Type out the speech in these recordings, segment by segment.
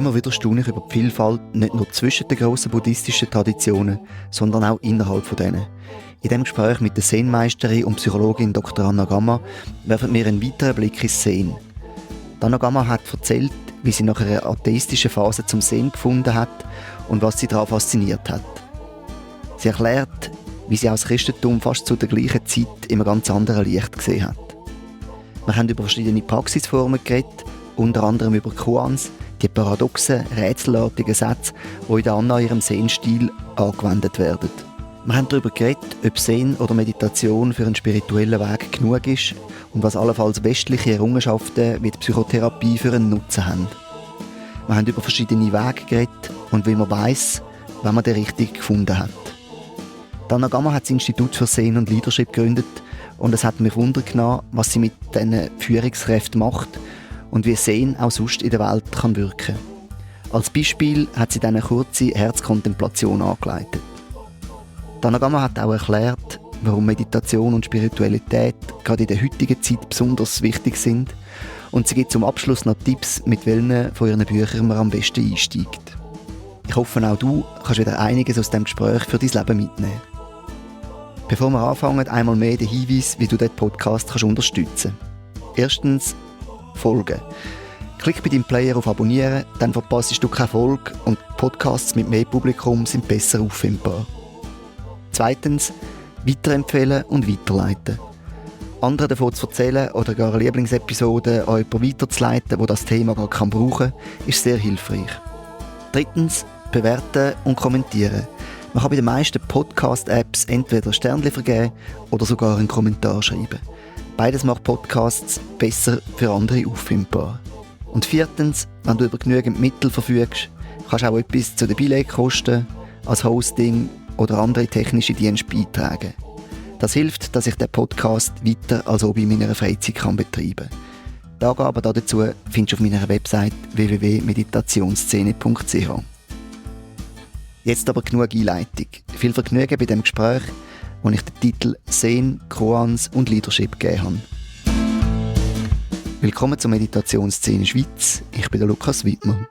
immer wieder staune ich über die Vielfalt, nicht nur zwischen den grossen buddhistischen Traditionen, sondern auch innerhalb von denen. In diesem Gespräch mit der Zen-Meisterin und Psychologin Dr. Anna Gamma werfen wir einen weiteren Blick ins Zen. Anna Gamma hat erzählt, wie sie nach einer atheistischen Phase zum Zen gefunden hat und was sie daran fasziniert hat. Sie erklärt, wie sie auch das Christentum fast zu der gleichen Zeit in einem ganz anderen Licht gesehen hat. Wir haben über verschiedene Praxisformen geredet, unter anderem über Koans, die paradoxen, rätselartigen Sätze, die in der Anna ihrem Zen-Stil angewendet werden. Wir haben darüber geredet, ob Zen oder Meditation für einen spirituellen Weg genug ist und was allenfalls westliche Errungenschaften wie die Psychotherapie für einen Nutzen haben. Wir haben über verschiedene Wege geredet und wie man weiss, wenn man den richtigen gefunden hat. Anna Gamma hat das Institut für Zen und Leadership gegründet und es hat mich Wunder genommen, was sie mit diesen Führungskräften macht und wie Zen auch sonst in der Welt kann wirken. Als Beispiel hat sie dann eine kurze Herzkontemplation angeleitet. Anna Gamma hat auch erklärt, warum Meditation und Spiritualität gerade in der heutigen Zeit besonders wichtig sind und sie gibt zum Abschluss noch Tipps, mit welchen von ihren Büchern man am besten einsteigt. Ich hoffe, auch du kannst wieder einiges aus dem Gespräch für dein Leben mitnehmen. Bevor wir anfangen, einmal mehr der Hinweis, wie du diesen Podcast unterstützen kannst. Erstens, folgen. Klick bei deinem Player auf Abonnieren, dann verpasst du keine Folge und Podcasts mit mehr Publikum sind besser auffindbar. Zweitens, weiterempfehlen und weiterleiten. Anderen davon zu erzählen oder gar eine Lieblingsepisode an jemanden weiterzuleiten, der das Thema gar brauchen kann, ist sehr hilfreich. Drittens, bewerten und kommentieren. Man kann bei den meisten Podcast-Apps entweder Sternchen vergeben oder sogar einen Kommentar schreiben. Beides macht Podcasts besser für andere auffindbar. Und viertens, wenn du über genügend Mittel verfügst, kannst du auch etwas zu den Belegkosten, als Hosting oder andere technische Dienste beitragen. Das hilft, dass ich den Podcast weiter als Hobby in meiner Freizeit betreiben kann. Die Angaben dazu findest du auf meiner Website www.meditationsszene.ch. Jetzt aber genug Einleitung. Viel Vergnügen bei dem Gespräch, wo ich den Titel Zen, Koans und Leadership gegeben habe. Willkommen zur Meditationsszene Schweiz. Ich bin der Lukas Wittmann.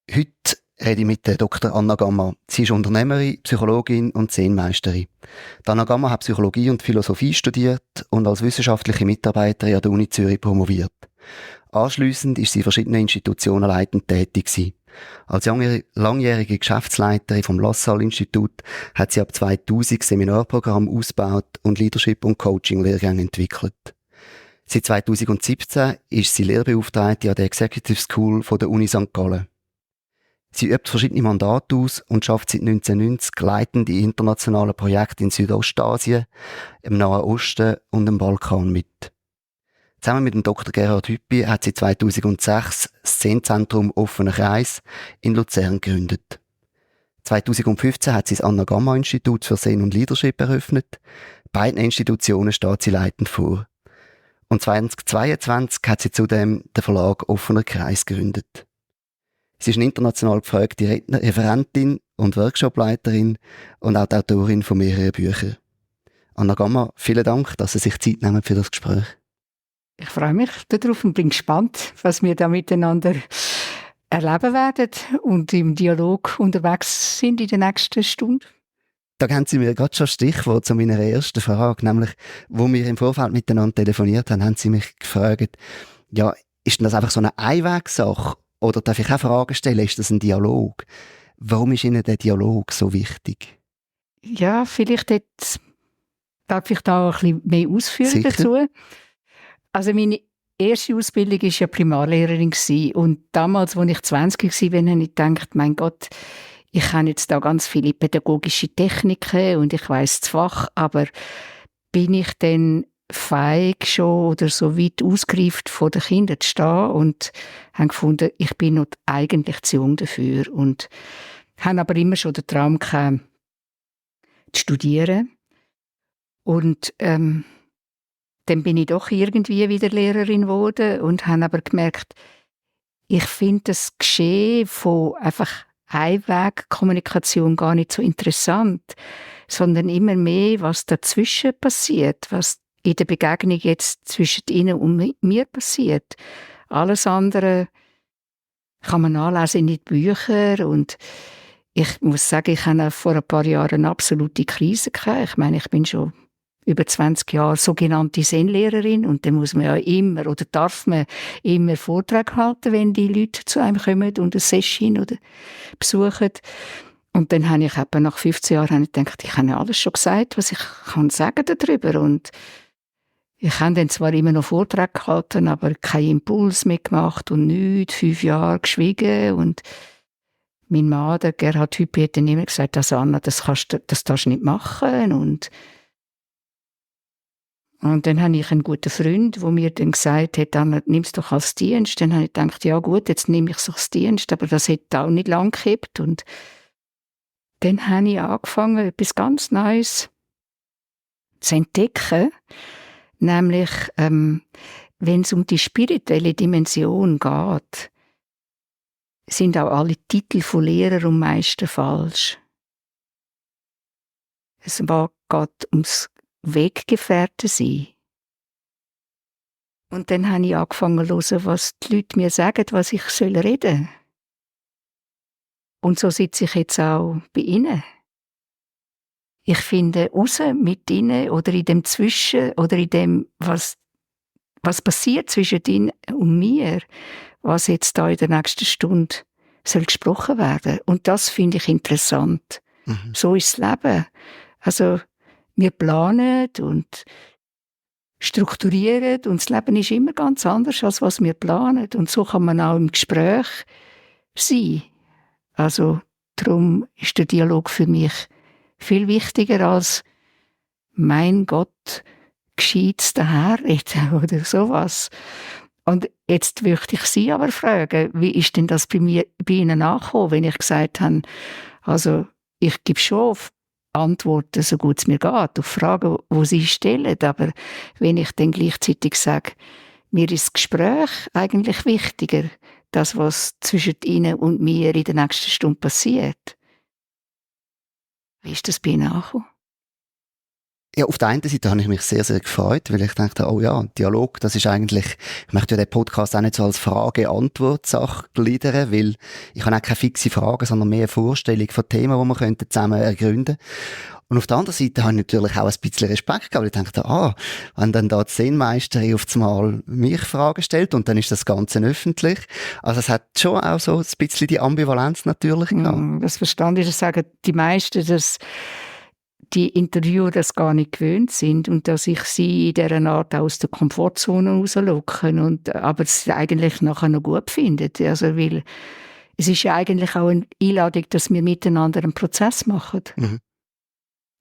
Heute rede ich mit der Dr. Anna Gamma. Sie ist Unternehmerin, Psychologin und Zen-Meisterin. Anna Gamma hat Psychologie und Philosophie studiert und als wissenschaftliche Mitarbeiterin an der Uni Zürich promoviert. Anschliessend ist sie in verschiedenen Institutionen leitend tätig gewesen. Als langjährige Geschäftsleiterin vom LaSalle-Institut hat sie ab 2000 Seminarprogramme ausgebaut und Leadership- und Coaching-Lehrgänge entwickelt. Seit 2017 ist sie Lehrbeauftragte an der Executive School von der Uni St. Gallen. Sie übt verschiedene Mandate aus und schafft seit 1990 leitend in internationalen Projekten in Südostasien, im Nahen Osten und dem Balkan mit. Zusammen mit dem Dr. Gerhard Hüppi hat sie 2006 das Zen-Zentrum Offener Kreis in Luzern gegründet. 2015 hat sie das Anna Gamma Institut für Zen und Leadership eröffnet. Beiden Institutionen steht sie leitend vor. Und 2022 hat sie zudem den Verlag Offener Kreis gegründet. Sie ist eine international gefragte Referentin und Workshopleiterin und auch die Autorin von mehreren Büchern. Anna Gamma, vielen Dank, dass Sie sich Zeit nehmen für das Gespräch. Ich freue mich darauf und bin gespannt, was wir da miteinander erleben werden und im Dialog unterwegs sind in der nächsten Stunde. Da haben Sie mir gerade schon Stichwort zu meiner ersten Frage, nämlich, wo wir im Vorfeld miteinander telefoniert haben, haben Sie mich gefragt, ja, ist denn das einfach so eine Einwegsache oder darf ich auch Fragen stellen, ist das ein Dialog? Warum ist Ihnen der Dialog so wichtig? Ja, vielleicht darf ich da ein bisschen mehr ausführen dazu. Also meine erste Ausbildung war ja Primarlehrerin und damals, als ich 20 war, habe ich gedacht, mein Gott, ich habe jetzt da ganz viele pädagogische Techniken und ich weiss das Fach, aber bin ich denn fähig schon oder so weit ausgereift vor den Kindern zu stehen und habe gefunden, ich bin noch eigentlich zu jung dafür und habe aber immer schon den Traum gehabt, zu studieren und dann bin ich doch irgendwie wieder Lehrerin geworden und habe aber gemerkt, ich finde das Geschehen von einfach Einwegkommunikation gar nicht so interessant, sondern immer mehr, was dazwischen passiert, was in der Begegnung jetzt zwischen ihnen und mir passiert. Alles andere kann man nachlesen in den Büchern. Und ich muss sagen, ich hatte vor ein paar Jahren eine absolute Krise gehabt. Ich meine, ich bin schon über 20 Jahre sogenannte Zen-Lehrerin und dann muss man ja immer oder darf man immer Vorträge halten, wenn die Leute zu einem kommen und ein Session oder besuchen. Und dann habe ich eben nach 15 Jahren gedacht, ich habe ja alles schon gesagt, was ich kann sagen darüber. Und ich habe dann zwar immer noch Vorträge gehalten, aber keinen Impuls mitgemacht und nichts, 5 Jahre geschwiegen. Und mein Mann, der Gerhard Hüppi, hat dann immer gesagt, also Anna, das darfst du nicht machen. Und dann habe ich einen guten Freund, der mir dann gesagt hat, Anna, nimm es doch als Dienst. Dann habe ich gedacht, ja gut, jetzt nehme ich es als Dienst, aber das hätte auch nicht lang gehabt. Und dann habe ich angefangen, etwas ganz Neues zu entdecken. Nämlich, wenn es um die spirituelle Dimension geht, sind auch alle Titel von Lehrer und Meister falsch. Es geht ums Weggefährten sein. Und dann habe ich angefangen zu hören, was die Leute mir sagen, was ich reden soll. Und so sitze ich jetzt auch bei Ihnen. Ich finde, raus mit Ihnen oder in dem Zwischen oder in dem, was passiert zwischen Ihnen und mir, was jetzt da in der nächsten Stunde soll gesprochen werden. Und das finde ich interessant. Mhm. So ist das Leben. Also, wir planen und strukturieren und das Leben ist immer ganz anders, als was wir planen. Und so kann man auch im Gespräch sein. Also, darum ist der Dialog für mich viel wichtiger als mein Gott, gescheit's daherreden oder sowas. Und jetzt möchte ich Sie aber fragen, wie ist denn das bei Ihnen angekommen, wenn ich gesagt habe, also ich gebe schon Antworten, so gut es mir geht, auf Fragen, die Sie stellen, aber wenn ich dann gleichzeitig sage, mir ist das Gespräch eigentlich wichtiger, das, was zwischen Ihnen und mir in der nächsten Stunde passiert. Wie ist das bei Ihnen angekommen? Ja, auf der einen Seite habe ich mich sehr, sehr gefreut, weil ich dachte, oh ja, Dialog, das ist eigentlich, ich möchte ja den Podcast auch nicht so als Frage-Antwort-Sache gliedern, weil ich habe auch keine fixe Frage, sondern mehr eine Vorstellung von Themen, die wir könnten zusammen ergründen. Und auf der anderen Seite habe ich natürlich auch ein bisschen Respekt gehabt, weil ich dachte, wenn dann da die Zen-Meisterin auf einmal mich Fragen stellt und dann ist das Ganze öffentlich. Also es hat schon auch so ein bisschen die Ambivalenz natürlich gehabt. Das verstand ich, das sagen die meisten, dass die Interviewer das gar nicht gewöhnt sind und dass ich sie in dieser Art aus der Komfortzone rauslocke aber es eigentlich nachher noch gut findet. Also, weil es ist ja eigentlich auch eine Einladung, dass wir miteinander einen Prozess machen. Mhm.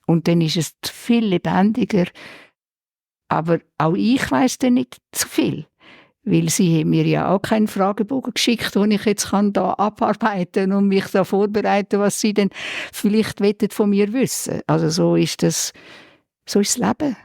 Und dann ist es viel lebendiger. Aber auch ich weiss dann nicht zu viel. Weil sie haben mir ja auch keinen Fragebogen geschickt, den ich jetzt da abarbeiten und mich da vorbereiten, was sie denn vielleicht von mir wissen. Also so ist das Leben.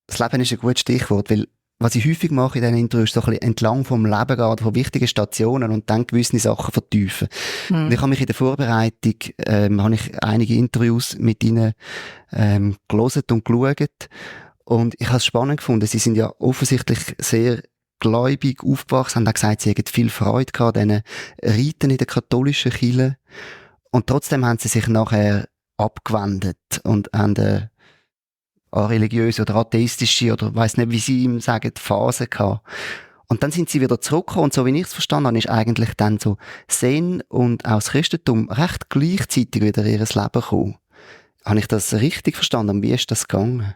Das Leben ist ein gutes Stichwort, weil was ich häufig mache in diesen Interviews, ist so ein bisschen entlang vom Leben gehen, von wichtigen Stationen und dann gewisse Sachen vertiefen. Und ich habe mich in der Vorbereitung, habe ich einige Interviews mit ihnen gelesen und geschaut. Und ich habe es spannend gefunden. Sie sind ja offensichtlich sehr gläubig aufgewachsen, haben auch gesagt, sie hätten viel Freude gehabt an diesen Riten in der katholischen Kirche. Und trotzdem haben sie sich nachher abgewendet und haben eine religiöse oder atheistische oder weiss nicht, wie sie ihm sagen, Phase gehabt. Und dann sind sie wieder zurückgekommen und so wie ich es verstanden habe, ist eigentlich dann so Zen und auch das Christentum recht gleichzeitig wieder in ihr Leben gekommen. Habe ich das richtig verstanden? Wie ist das gegangen?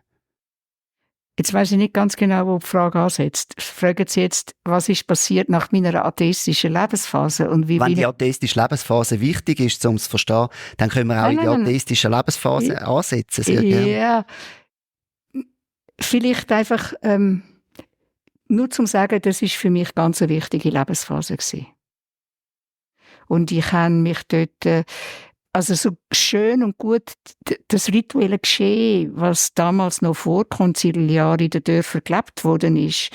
Jetzt weiss ich nicht ganz genau, wo die Frage ansetzt. Fragen Sie jetzt, was ist passiert nach meiner atheistischen Lebensphase? Und wenn die atheistische Lebensphase wichtig ist, um es zu verstehen, dann können wir auch in die atheistische Lebensphase ansetzen. Sehr gerne. Ja, vielleicht einfach nur zum sagen, das ist für mich ganz eine wichtige Lebensphase gewesen. Und ich habe mich dort also so schön und gut das rituelle Geschehen, was damals noch vor Konziliar in den Dörfern gelebt worden ist,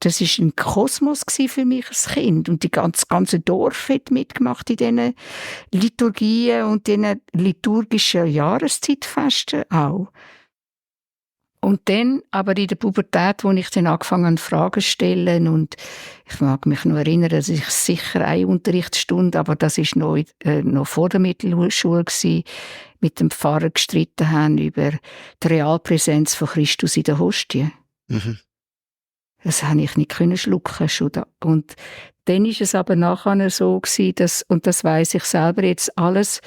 das ist ein Kosmos für mich als Kind. Und die ganze Dorf hat mitgemacht in diesen Liturgien und diesen liturgischen Jahreszeitfesten auch. Und dann, aber in der Pubertät, wo ich dann angefangen habe, Fragen zu stellen, und ich mag mich noch erinnern, dass ich sicher eine Unterrichtsstunde, aber das ist noch vor der Mittelschule gewesen, mit dem Pfarrer gestritten haben über die Realpräsenz von Christus in der Hostie. Mhm. Das habe ich nicht schlucken schon da. Und dann ist es aber nachher so gewesen, und das weiss ich selber jetzt, alles,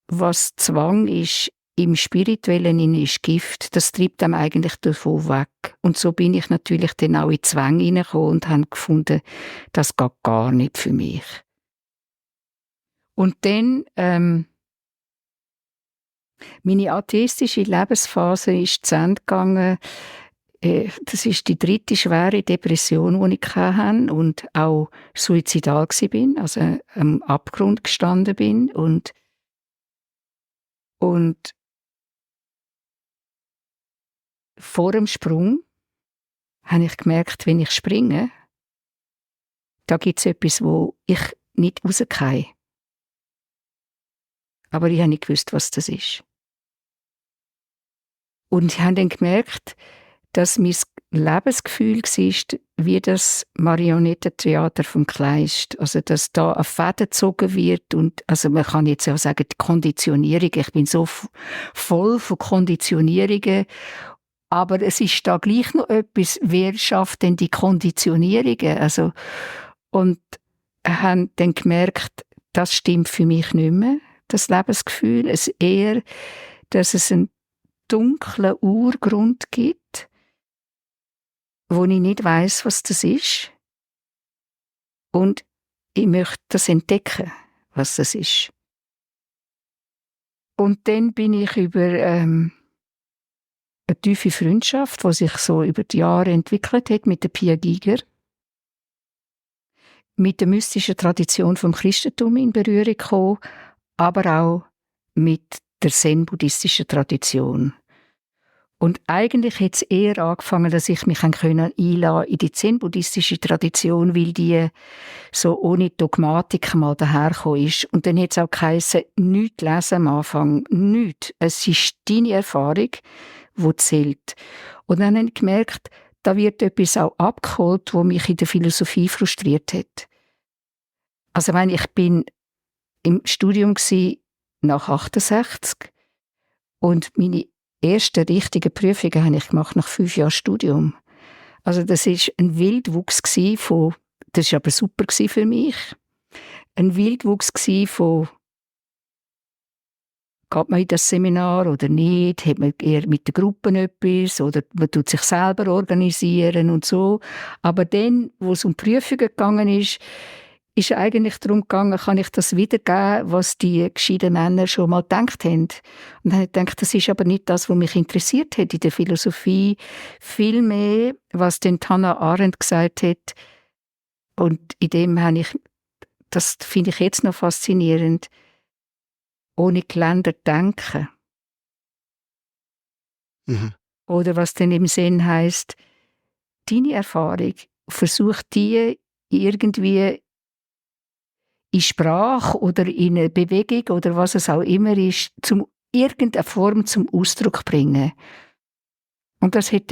was Zwang ist, im Spirituellen ist Gift, das treibt einem eigentlich davon weg. Und so bin ich natürlich dann auch in Zwang hineingekommen und habe gefunden, das geht gar nicht für mich. Und dann, meine atheistische Lebensphase ist zu Ende gegangen. Das ist die 3. schwere Depression, die ich hatte und auch suizidal war, also am Abgrund gestanden bin. Und vor dem Sprung habe ich gemerkt, wenn ich springe, da gibt es etwas, wo ich nicht rausgehe. Aber ich habe nicht gewusst, was das ist. Und ich habe dann gemerkt, dass mein Lebensgefühl war, wie das Marionettentheater vom Kleist. Also, dass da ein Faden gezogen wird und, also man kann jetzt auch sagen, die Konditionierung. Ich bin so voll von Konditionierungen. Aber es ist da gleich noch etwas, wer schafft denn die Konditionierungen? Also, und haben dann gemerkt, das stimmt für mich nicht mehr, das Lebensgefühl. Es eher, dass es einen dunklen Urgrund gibt, wo ich nicht weiss, was das ist. Und ich möchte das entdecken, was das ist. Und dann bin ich über eine tiefe Freundschaft, die sich so über die Jahre entwickelt hat, mit der Pia Giger, mit der mystischen Tradition vom Christentum in Berührung gekommen, aber auch mit der zen-buddhistischen Tradition. Und eigentlich hat es eher angefangen, dass ich mich einladen in die zen-buddhistische Tradition, weil die so ohne Dogmatik mal dahergekommen ist. Und dann hat es auch geheissen, nichts lesen am Anfang, nichts. Es ist deine Erfahrung, die zählt. Und dann habe ich gemerkt, da wird etwas auch abgeholt, was mich in der Philosophie frustriert hat. Also ich bin im Studium nach 68 und meine ersten richtigen Prüfungen habe ich gemacht nach 5 Jahren Studium. Also das war ein Wildwuchs von, das war aber super für mich, ein Wildwuchs von, geht man in das Seminar oder nicht, hat man eher mit den Gruppen etwas oder man tut sich selber organisieren und so. Aber dann, wo es um Prüfungen gegangen ist eigentlich darum gegangen, kann ich das wiedergeben, was die gescheiten Männer schon mal gedacht haben. Und dann habe ich gedacht, das ist aber nicht das, was mich interessiert hat in der Philosophie. Vielmehr, was denn Hannah Arendt gesagt hat. Und in dem habe ich, das finde ich jetzt noch faszinierend, ohne Geländer denken. Mhm. Oder was denn im Sinn heisst, deine Erfahrung, versuch die irgendwie in Sprache oder in eine Bewegung oder was es auch immer ist, irgendeine Form zum Ausdruck bringen. Und das hat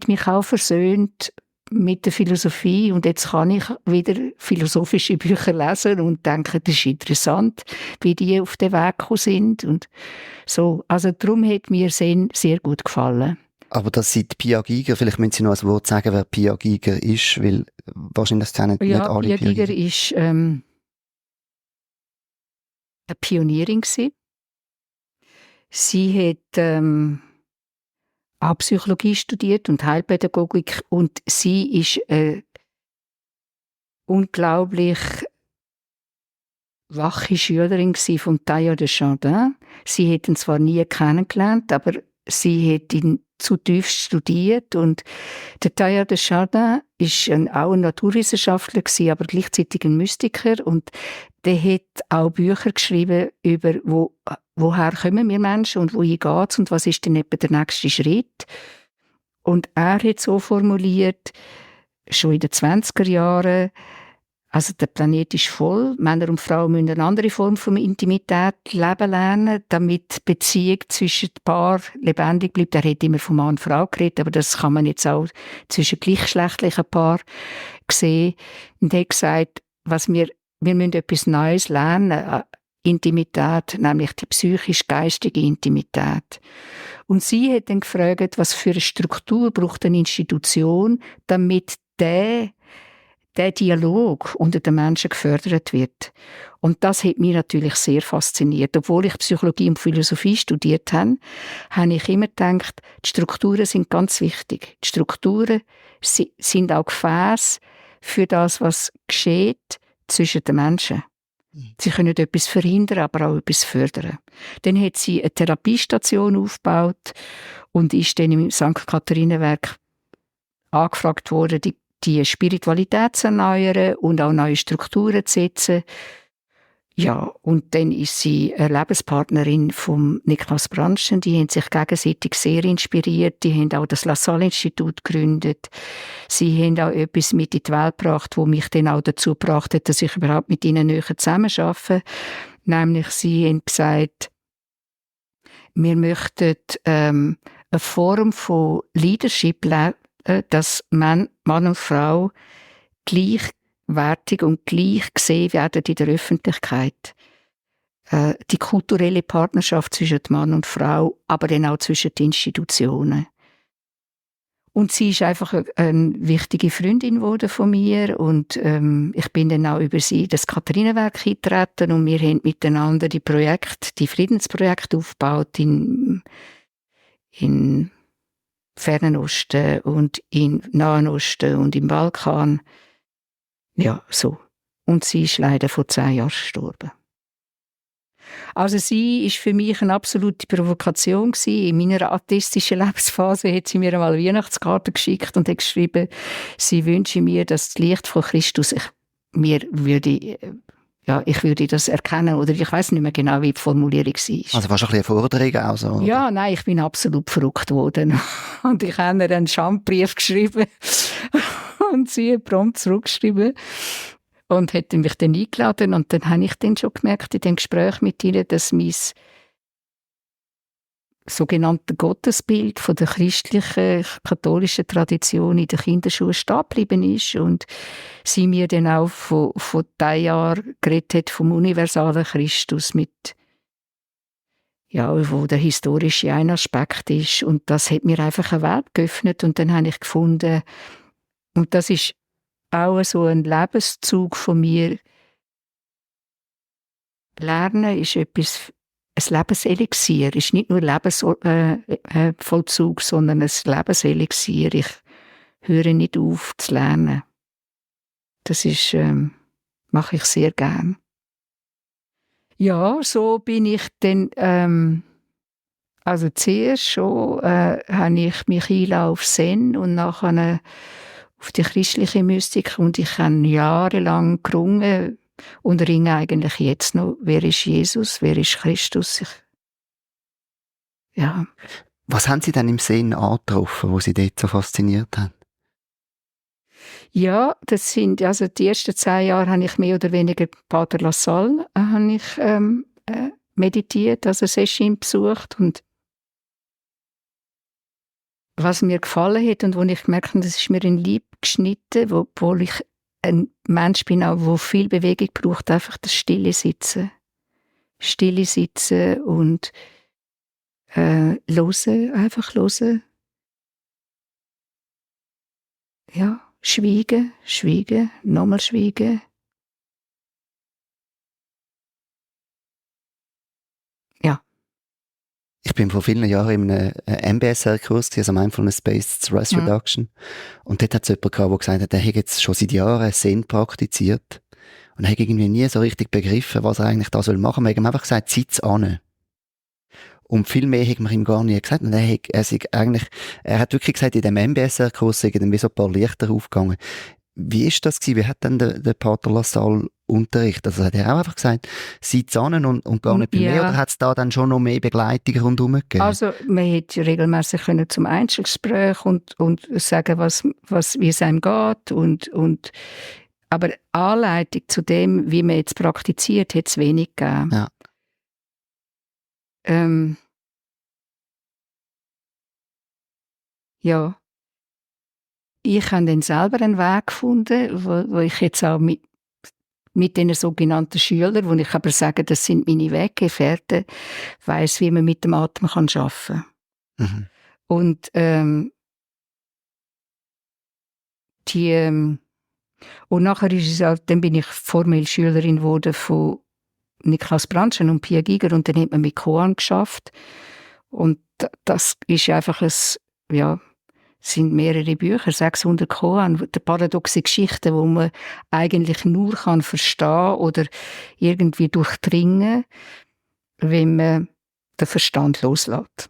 mich auch versöhnt mit der Philosophie. Und jetzt kann ich wieder philosophische Bücher lesen und denken, das ist interessant, wie die auf den Weg gekommen sind. Und so. Also darum hat mir Zen sehr gut gefallen. Aber das sind Pia Giger, vielleicht müssen Sie noch ein Wort sagen, wer Pia Giger ist, weil wahrscheinlich das nicht alle Pia Giger ist eine Pionierin gewesen. Sie hat auch Psychologie studiert und Heilpädagogik und sie ist unglaublich wache Schülerin von Teilhard de Chardin. Sie hat ihn zwar nie kennengelernt, aber sie hat ihn zutiefst studiert und der Teilhard de Chardin ist auch ein Naturwissenschaftler gewesen, aber gleichzeitig ein Mystiker und der hat auch Bücher geschrieben über woher kommen wir Menschen und wohin geht's und was ist denn etwa der nächste Schritt. Und er hat so formuliert, schon in den 20er Jahren, Also der Planet ist voll. Männer und Frauen müssen eine andere Form von Intimität leben lernen, damit die Beziehung zwischen den Paaren lebendig bleibt. Er hat immer von Mann und Frau geredet, aber das kann man jetzt auch zwischen gleichgeschlechtlichen Paaren sehen. Und er hat gesagt, wir müssen etwas Neues lernen, Intimität, nämlich die psychisch-geistige Intimität. Und sie hat dann gefragt, was für eine Struktur braucht eine Institution, damit der Dialog unter den Menschen gefördert wird. Und das hat mich natürlich sehr fasziniert. Obwohl ich Psychologie und Philosophie studiert habe ich immer gedacht, die Strukturen sind ganz wichtig. Die Strukturen sind auch Gefäße für das, was geschieht zwischen den Menschen. Sie können etwas verhindern, aber auch etwas fördern. Dann hat sie eine Therapiestation aufgebaut und ist dann im St. Katharinenwerk angefragt worden, die Spiritualität zu erneuern und auch neue Strukturen zu setzen. Ja, und dann ist sie eine Lebenspartnerin von Niklas Brandsten. Die haben sich gegenseitig sehr inspiriert. Die haben auch das LaSalle-Institut gegründet. Sie haben auch etwas mit in die Welt gebracht, wo mich dann auch dazu gebracht hat, dass ich überhaupt mit ihnen näher zusammenarbeite. Nämlich, sie haben gesagt, wir möchten eine Form von Leadership lernen, dass Mann und Frau gleichwertig und gleich gesehen werden in der Öffentlichkeit. Die kulturelle Partnerschaft zwischen Mann und Frau, aber dann auch zwischen den Institutionen. Und sie ist einfach eine wichtige Freundin geworden von mir und ich bin dann auch über sie das Katharinenwerk eingetreten und wir haben miteinander die Friedensprojekte aufgebaut in Fernen Osten und im Nahen Osten und im Balkan. Ja, so. Und sie ist leider vor 10 Jahren gestorben. Also sie ist für mich eine absolute Provokation gewesen. In meiner atheistischen Lebensphase hat sie mir einmal Weihnachtskarten geschickt und hat geschrieben, sie wünsche mir, dass das Licht von Christus ich würde das erkennen, oder ich weiß nicht mehr genau, wie die Formulierung war. Also fast ein bisschen eine Forderung auch so, oder? Ja, nein, ich bin absolut verrückt worden. Und ich habe ihr einen Schandbrief geschrieben und sie hat prompt zurückgeschrieben und hat mich dann eingeladen und dann habe ich dann schon gemerkt in dem Gespräch mit ihr, dass mein sogenannte Gottesbild von der christlichen, katholischen Tradition in der Kinderschuhe stehen geblieben ist und sie mir dann auch von 10 Jahren geredet hat vom universalen Christus wo der historische ein Aspekt ist und das hat mir einfach eine Welt geöffnet und dann habe ich gefunden, und das ist auch so ein Lebenszug von mir, Lernen ist etwas, ein Lebenselixier, ist nicht nur Lebensvollzug, sondern ein Lebenselixier. Ich höre nicht auf zu lernen. Das ist, mache ich sehr gern. Ja, so bin ich dann, also zuerst schon habe ich mich auf Zen und nachher auf die christliche Mystik und ich habe jahrelang gerungen und ringe eigentlich jetzt noch, wer ist Jesus, wer ist Christus? Ja. Was haben Sie denn im Zen angetroffen, wo Sie dort so fasziniert haben? Ja, das sind, also die ersten 10 Jahre habe ich mehr oder weniger Pater Lassalle meditiert, also Session besucht und was mir gefallen hat und wo ich gemerkt habe, das ist mir in Lieb geschnitten, obwohl ich ein Mensch bin, auch, der viel Bewegung braucht, einfach das Stille Sitzen. Stille Sitzen und hören, einfach hören. Ja, schweigen, nochmal schweigen. Ja. Ich bin vor vielen Jahren in einem MBSR-Kurs, also Mindfulness-Based Stress Reduction. Und dort hat es jemand gehabt, der gesagt hat, er hätte jetzt schon seit Jahren Zen praktiziert. Und er hat irgendwie nie so richtig begriffen, was er eigentlich da machen soll. Wir haben ihm einfach gesagt, sitz an. Und viel mehr hat man ihm gar nicht gesagt. Und er hat wirklich gesagt, in dem MBSR-Kurs sind dann wie so ein paar Lichter aufgegangen. Wie ist das gewesen? Wie hat denn der Pater Lassalle unterrichtet? Also hat er auch einfach gesagt, sitz an und gar nicht viel mehr? Oder hat es da dann schon noch mehr Begleitung rundherum gegeben? Also man hätte regelmässig zum Einzelgespräch und sagen, wie es einem geht. Und Aber Anleitung zu dem, wie man jetzt praktiziert, hat es wenig gegeben. Ja. Ja. Ich habe dann selber einen Weg gefunden, wo ich jetzt auch mit diesen sogenannten Schülern, wo ich aber sage, das sind meine Weggefährten, weiss, wie man mit dem Atem arbeiten kann. Mhm. Und und nachher ist es auch, dann bin ich formell Schülerin geworden von Niklas Brandschen und Pia Giger und dann hat man mit Koan geschafft. Und das ist einfach sind mehrere Bücher, 600 Koan, die paradoxe Geschichten, die man eigentlich nur kann verstehen oder irgendwie durchdringen, wenn man den Verstand loslässt.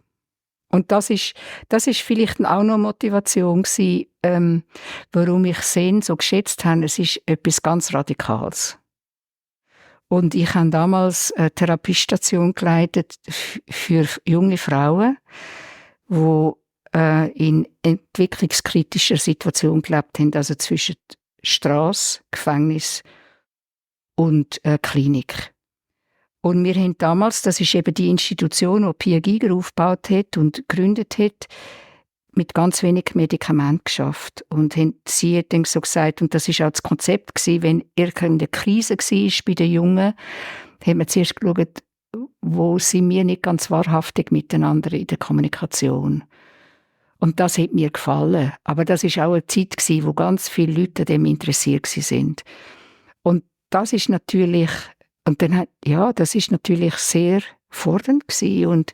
Und das ist vielleicht auch noch Motivation gewesen, warum ich Zen so geschätzt habe. Es ist etwas ganz Radikales. Und ich habe damals eine Therapiestation geleitet für junge Frauen, die in entwicklungskritischer Situation gelebt haben, also zwischen Strasse, Gefängnis und Klinik. Und wir haben damals, das ist eben die Institution, die Pia Giger aufgebaut hat und gegründet hat, mit ganz wenig Medikamenten geschafft. Und sie hat dann so gesagt, und das ist auch das Konzept gewesen, wenn irgendeine Krise war bei den Jungen, haben wir zuerst geschaut, wo sind wir nicht ganz wahrhaftig miteinander in der Kommunikation. Und das hat mir gefallen. Aber das ist auch eine Zeit gewesen, wo ganz viele Leute an dem interessiert sind. Und das ist natürlich, das ist natürlich sehr fordernd gewesen. Und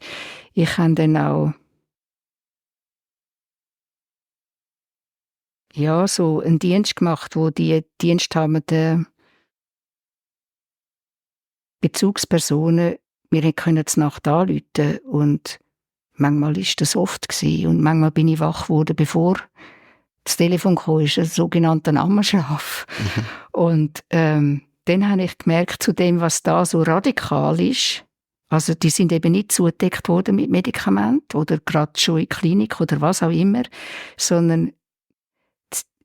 ich habe dann auch so einen Dienst gemacht, wo die diensthabenden Bezugspersonen mir können zur Nacht anrufen und manchmal war das oft gewesen. Und manchmal bin ich wach geworden, bevor das Telefon kam, ist ein sogenannter Ammerschlaf. Mhm. Und dann habe ich gemerkt, zu dem, was da so radikal ist, also die sind eben nicht zugedeckt worden mit Medikamenten oder gerade schon in Klinik oder was auch immer, sondern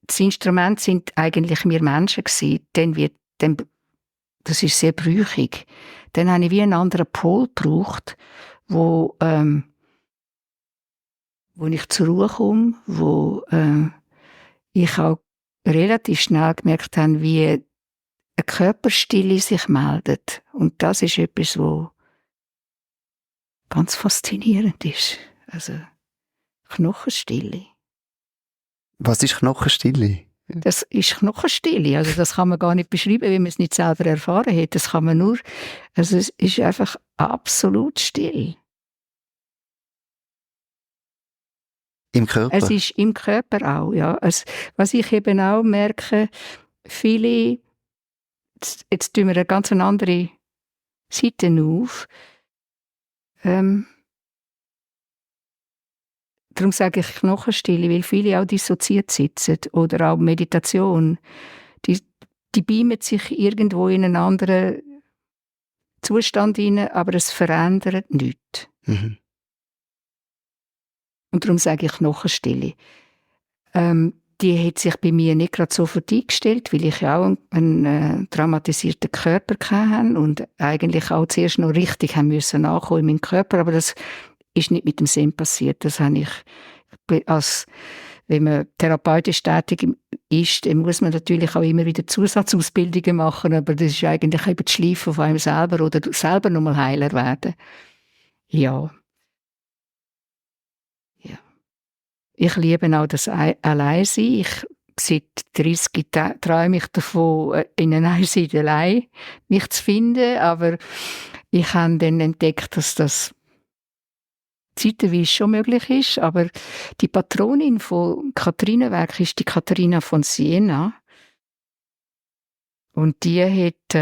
das Instrument sind eigentlich wir Menschen gewesen. Das ist sehr brüchig. Dann habe ich wie einen anderen Pol gebraucht, wo ich zur Ruhe komme, wo ich auch relativ schnell gemerkt habe, wie eine Körperstille sich meldet. Und das ist etwas, was ganz faszinierend ist. Also Knochenstille. Was ist Knochenstille? Das ist Knochenstille. Also das kann man gar nicht beschreiben, wenn man es nicht selber erfahren hat. Das kann man nur, also es ist einfach absolut still. Im Körper? Es ist im Körper auch, ja. Was ich eben auch merke, viele, jetzt tun wir eine ganz andere Seite auf. Darum sage ich Knochenstille, weil viele auch dissoziiert sitzen oder auch Meditation. Die beamen sich irgendwo in einen anderen Zustand hinein, aber es verändert nichts. Mhm. Und darum sage ich Knochenstille. Die hat sich bei mir nicht gerade sofort eingestellt, weil ich ja auch einen traumatisierten Körper hatte und eigentlich auch zuerst noch richtig haben müssen nachkommen in meinem Körper, aber das ist nicht mit dem Zen passiert. Das habe ich, wenn man therapeutisch tätig ist, dann muss man natürlich auch immer wieder Zusatzausbildungen machen, aber das ist eigentlich eben das Schleifen von einem selber oder selber nochmal Heiler werden. Ja. Ich liebe auch das Alleinsein. Seit 30 Jahren träume ich davon, in einer Einsiedelei mich zu finden, aber ich habe dann entdeckt, dass das zeitweise schon möglich ist, aber die Patronin von Katharienwerk ist die Katharina von Siena und die hat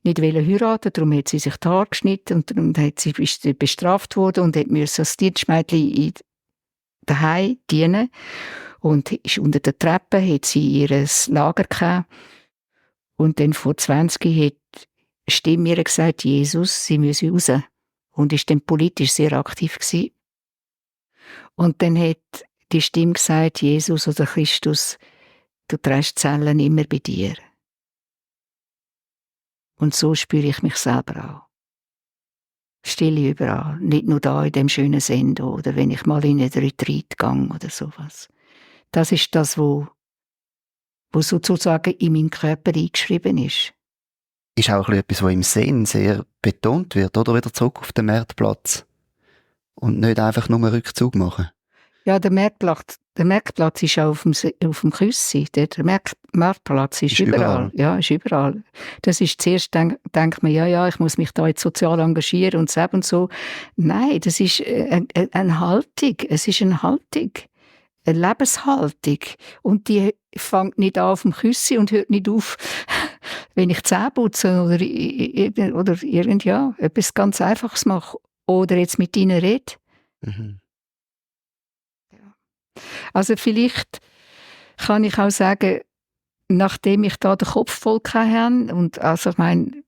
nicht heiraten, darum hat sie sich die Haare geschnitten und darum ist sie bestraft worden und musste als Dienstmädchen daheim dienen und ist unter der Treppe hat sie ihr Lager gehabt und dann vor 20 hat Stimme mir gesagt, Jesus, sie müsse raus und ist dann politisch sehr aktiv gewesen. Und dann hat die Stimme gesagt, Jesus oder Christus, du trägst die Zellen immer bei dir. Und so spüre ich mich selber auch. Stille überall, nicht nur da in dem schönen Sendo oder wenn ich mal in einen Retreat gehe oder sowas. Das ist das, wo sozusagen in meinen Körper eingeschrieben ist. Ist auch etwas, was im Zen sehr betont wird, oder? Wieder zurück auf den Marktplatz. Und nicht einfach nur einen Rückzug machen. Ja, der Marktplatz ist auch auf dem Küssi. Der Marktplatz ist überall. Ja, ist überall. Das ist zuerst, denkt man, ja, ich muss mich da jetzt sozial engagieren und so. Nein, das ist eine Haltung. Es ist eine Haltung. Eine Lebenshaltung. Und die fängt nicht an auf dem Küssi und hört nicht auf, wenn ich Zähne putze oder etwas ganz Einfaches mache. Oder jetzt mit ihnen rede. Mhm. Also vielleicht kann ich auch sagen, nachdem ich da den Kopf voll hatte, und also ich meine,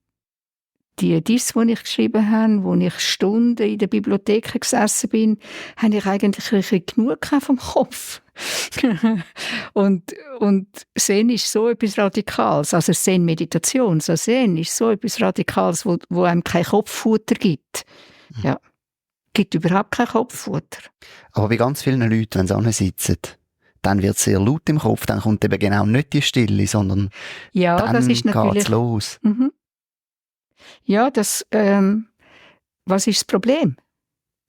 die Diss, die ich geschrieben habe, wo ich Stunden in der Bibliothek gesessen bin, habe ich eigentlich ein bisschen genug vom Kopf. und Zen ist so etwas Radikales, also Zen-Meditation, so Zen ist so etwas Radikales, wo einem kein Kopffutter gibt. Ja. Gibt überhaupt kein Kopffutter. Aber bei ganz vielen Leuten, wenn sie ansitzen, dann wird es sehr laut im Kopf, dann kommt eben genau nicht die Stille, sondern dann das ist natürlich, geht's los. Mhm. Ja, was ist das Problem?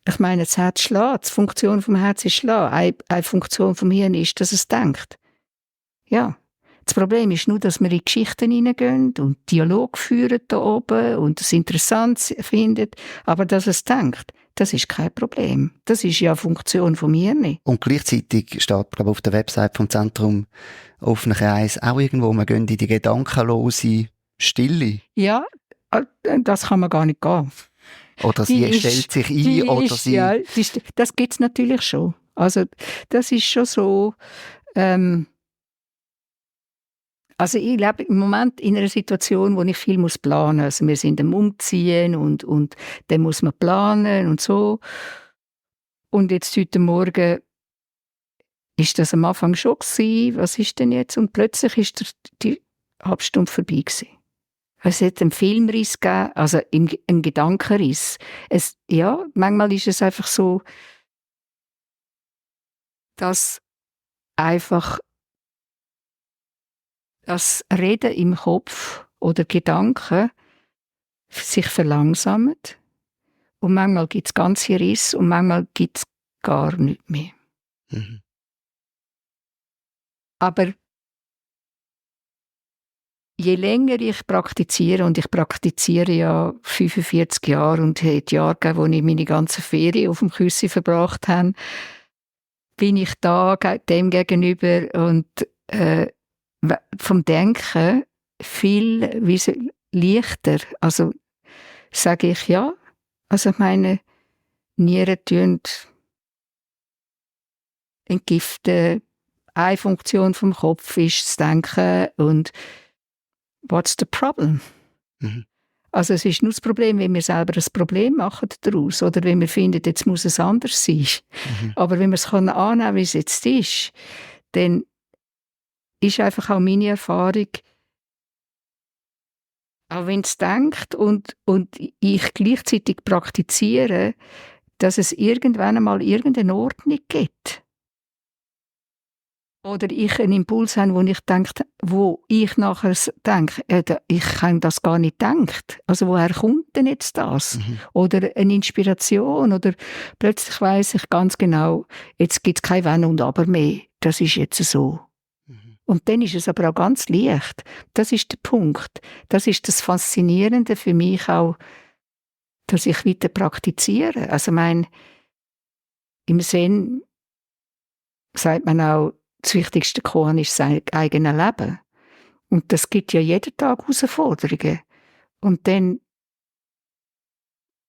Ich meine, das Herz schlägt, die Funktion vom Herz ist schlagen. Eine Funktion vom Hirn ist, dass es denkt. Ja. Das Problem ist nur, dass wir in Geschichten hineingehen und Dialog führen da oben und es interessant findet, aber dass es denkt, das ist kein Problem. Das ist ja eine Funktion vom Hirn. Und gleichzeitig steht, glaube ich, auf der Website vom Zentrum Offener Kreis auch irgendwo, man geht in die gedankenlose Stille. Ja, das kann man gar nicht gehen. Oder sie stellt sich ein, oder sie... Ja, das gibt es natürlich schon. Also das ist schon so... Also ich lebe im Moment in einer Situation, wo ich viel planen muss. Also wir sind am Umziehen und dann muss man planen und so. Und jetzt heute Morgen ist das am Anfang schon gewesen. Was ist denn jetzt? Und plötzlich ist die halbe Stunde vorbei gewesen. Es hat einen Filmriss gegeben, also einen Gedankenriss. Manchmal ist es einfach so, dass einfach das Reden im Kopf oder Gedanken sich verlangsamt. Und manchmal gibt es ganze Risse und manchmal gibt es gar nichts mehr. Mhm. Aber je länger ich praktiziere, und ich praktiziere ja 45 Jahre und habe die Jahre gegeben, wo ich meine ganze Ferien auf dem Küssi verbracht habe, bin ich da dem gegenüber und vom Denken viel leichter. Also sage ich ja. Also meine Nieren entgiften. Eine Funktion vom Kopf ist das Denken und what's the problem? Mhm. Also es ist nur das Problem, wenn wir selber ein Problem machen daraus oder wenn wir finden, jetzt muss es anders sein. Mhm. Aber wenn man es annehmen kann, wie es jetzt ist, dann ist einfach auch meine Erfahrung, auch wenn es denkt und ich gleichzeitig praktiziere, dass es irgendwann einmal irgendeine Ordnung gibt. Oder ich einen Impuls habe, wo ich nachher denke, ich habe das gar nicht gedacht. Also woher kommt denn jetzt das? Mhm. Oder eine Inspiration oder plötzlich weiss ich ganz genau, jetzt gibt es kein Wenn und Aber mehr. Das ist jetzt so. Mhm. Und dann ist es aber auch ganz leicht. Das ist der Punkt. Das ist das Faszinierende für mich auch, dass ich weiter praktiziere. Also im Zen sagt man auch, das wichtigste Korn ist sein eigenes Leben. Und das gibt ja jeden Tag Herausforderungen. Und dann,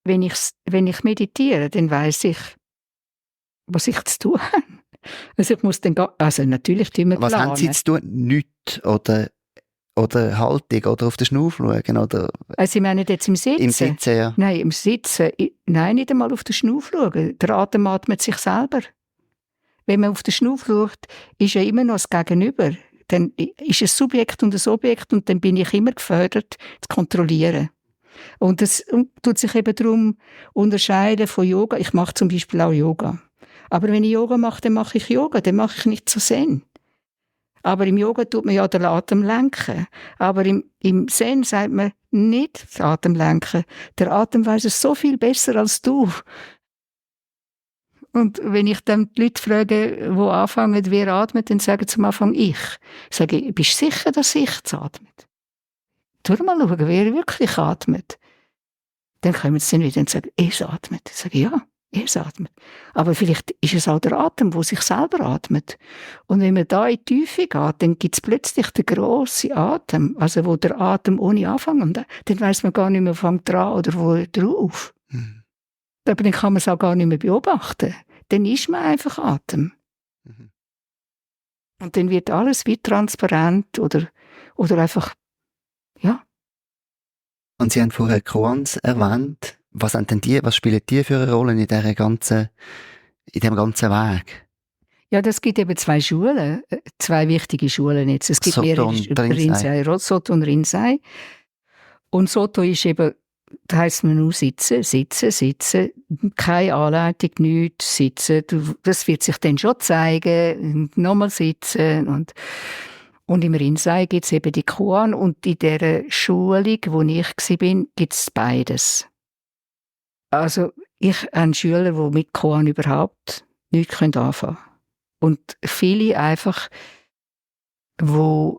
wenn ich meditiere, dann weiss ich, was ich zu tun habe. Also ich muss dann natürlich tun wir planen. Was haben Sie zu tun? Nichts oder Haltung oder auf den Schnuff schauen? Oder also ich meine jetzt im Sitzen? Im Sitzen, ja. Nein, im Sitzen. Nein, nicht einmal auf den Schnuff schauen. Der Atem atmet sich selber. Wenn man auf den Schnuff schaut, ist ja immer noch das Gegenüber. dann ist es Subjekt und ein Objekt und dann bin ich immer gefördert, zu kontrollieren. Und es tut sich eben darum unterscheiden von Yoga. Ich mache zum Beispiel auch Yoga. Aber wenn ich Yoga mache, dann mache ich Yoga, dann mache ich nicht so Zen. Aber im Yoga tut man ja den Atem lenken. Aber im Zen sagt man nicht den Atem lenken. Der Atem weiss es so viel besser als du. Und wenn ich dann die Leute frage, die anfangen, wer atmet, dann sagen sie am Anfang ich. Sage ich, bist du sicher, dass ich atmet? Tu mal schauen, wer wirklich atmet. Dann kommen sie dann wieder und sagen, er atmet. Ich sage, ja, er atmet. Aber vielleicht ist es auch der Atem, der sich selber atmet. Und wenn man da in die Tiefe geht, dann gibt es plötzlich den grossen Atem, also wo der Atem ohne Anfang, und dann weiss man gar nicht mehr, fängt dran oder wo hört er auf. Aber dann kann man es auch gar nicht mehr beobachten. Dann ist man einfach Atem. Und dann wird alles wie transparent oder einfach, ja. Und Sie haben vorher Koans erwähnt. Was spielen die für eine Rolle in dem ganzen Weg? Ja, das gibt eben zwei Schulen, zwei wichtige Schulen jetzt. Es gibt Soto mehrere, Rinzai, Soto und Rinzai. Und Soto ist eben, da heisst man nur sitzen, keine Anleitung, nichts, sitzen. Das wird sich dann schon zeigen, nochmal sitzen. Und im Rinzai gibt es eben die Koan und in dieser Schulung, wo ich war, gibt es beides. Also ich habe Schüler, die mit Koan überhaupt nichts anfangen können. Und viele einfach, die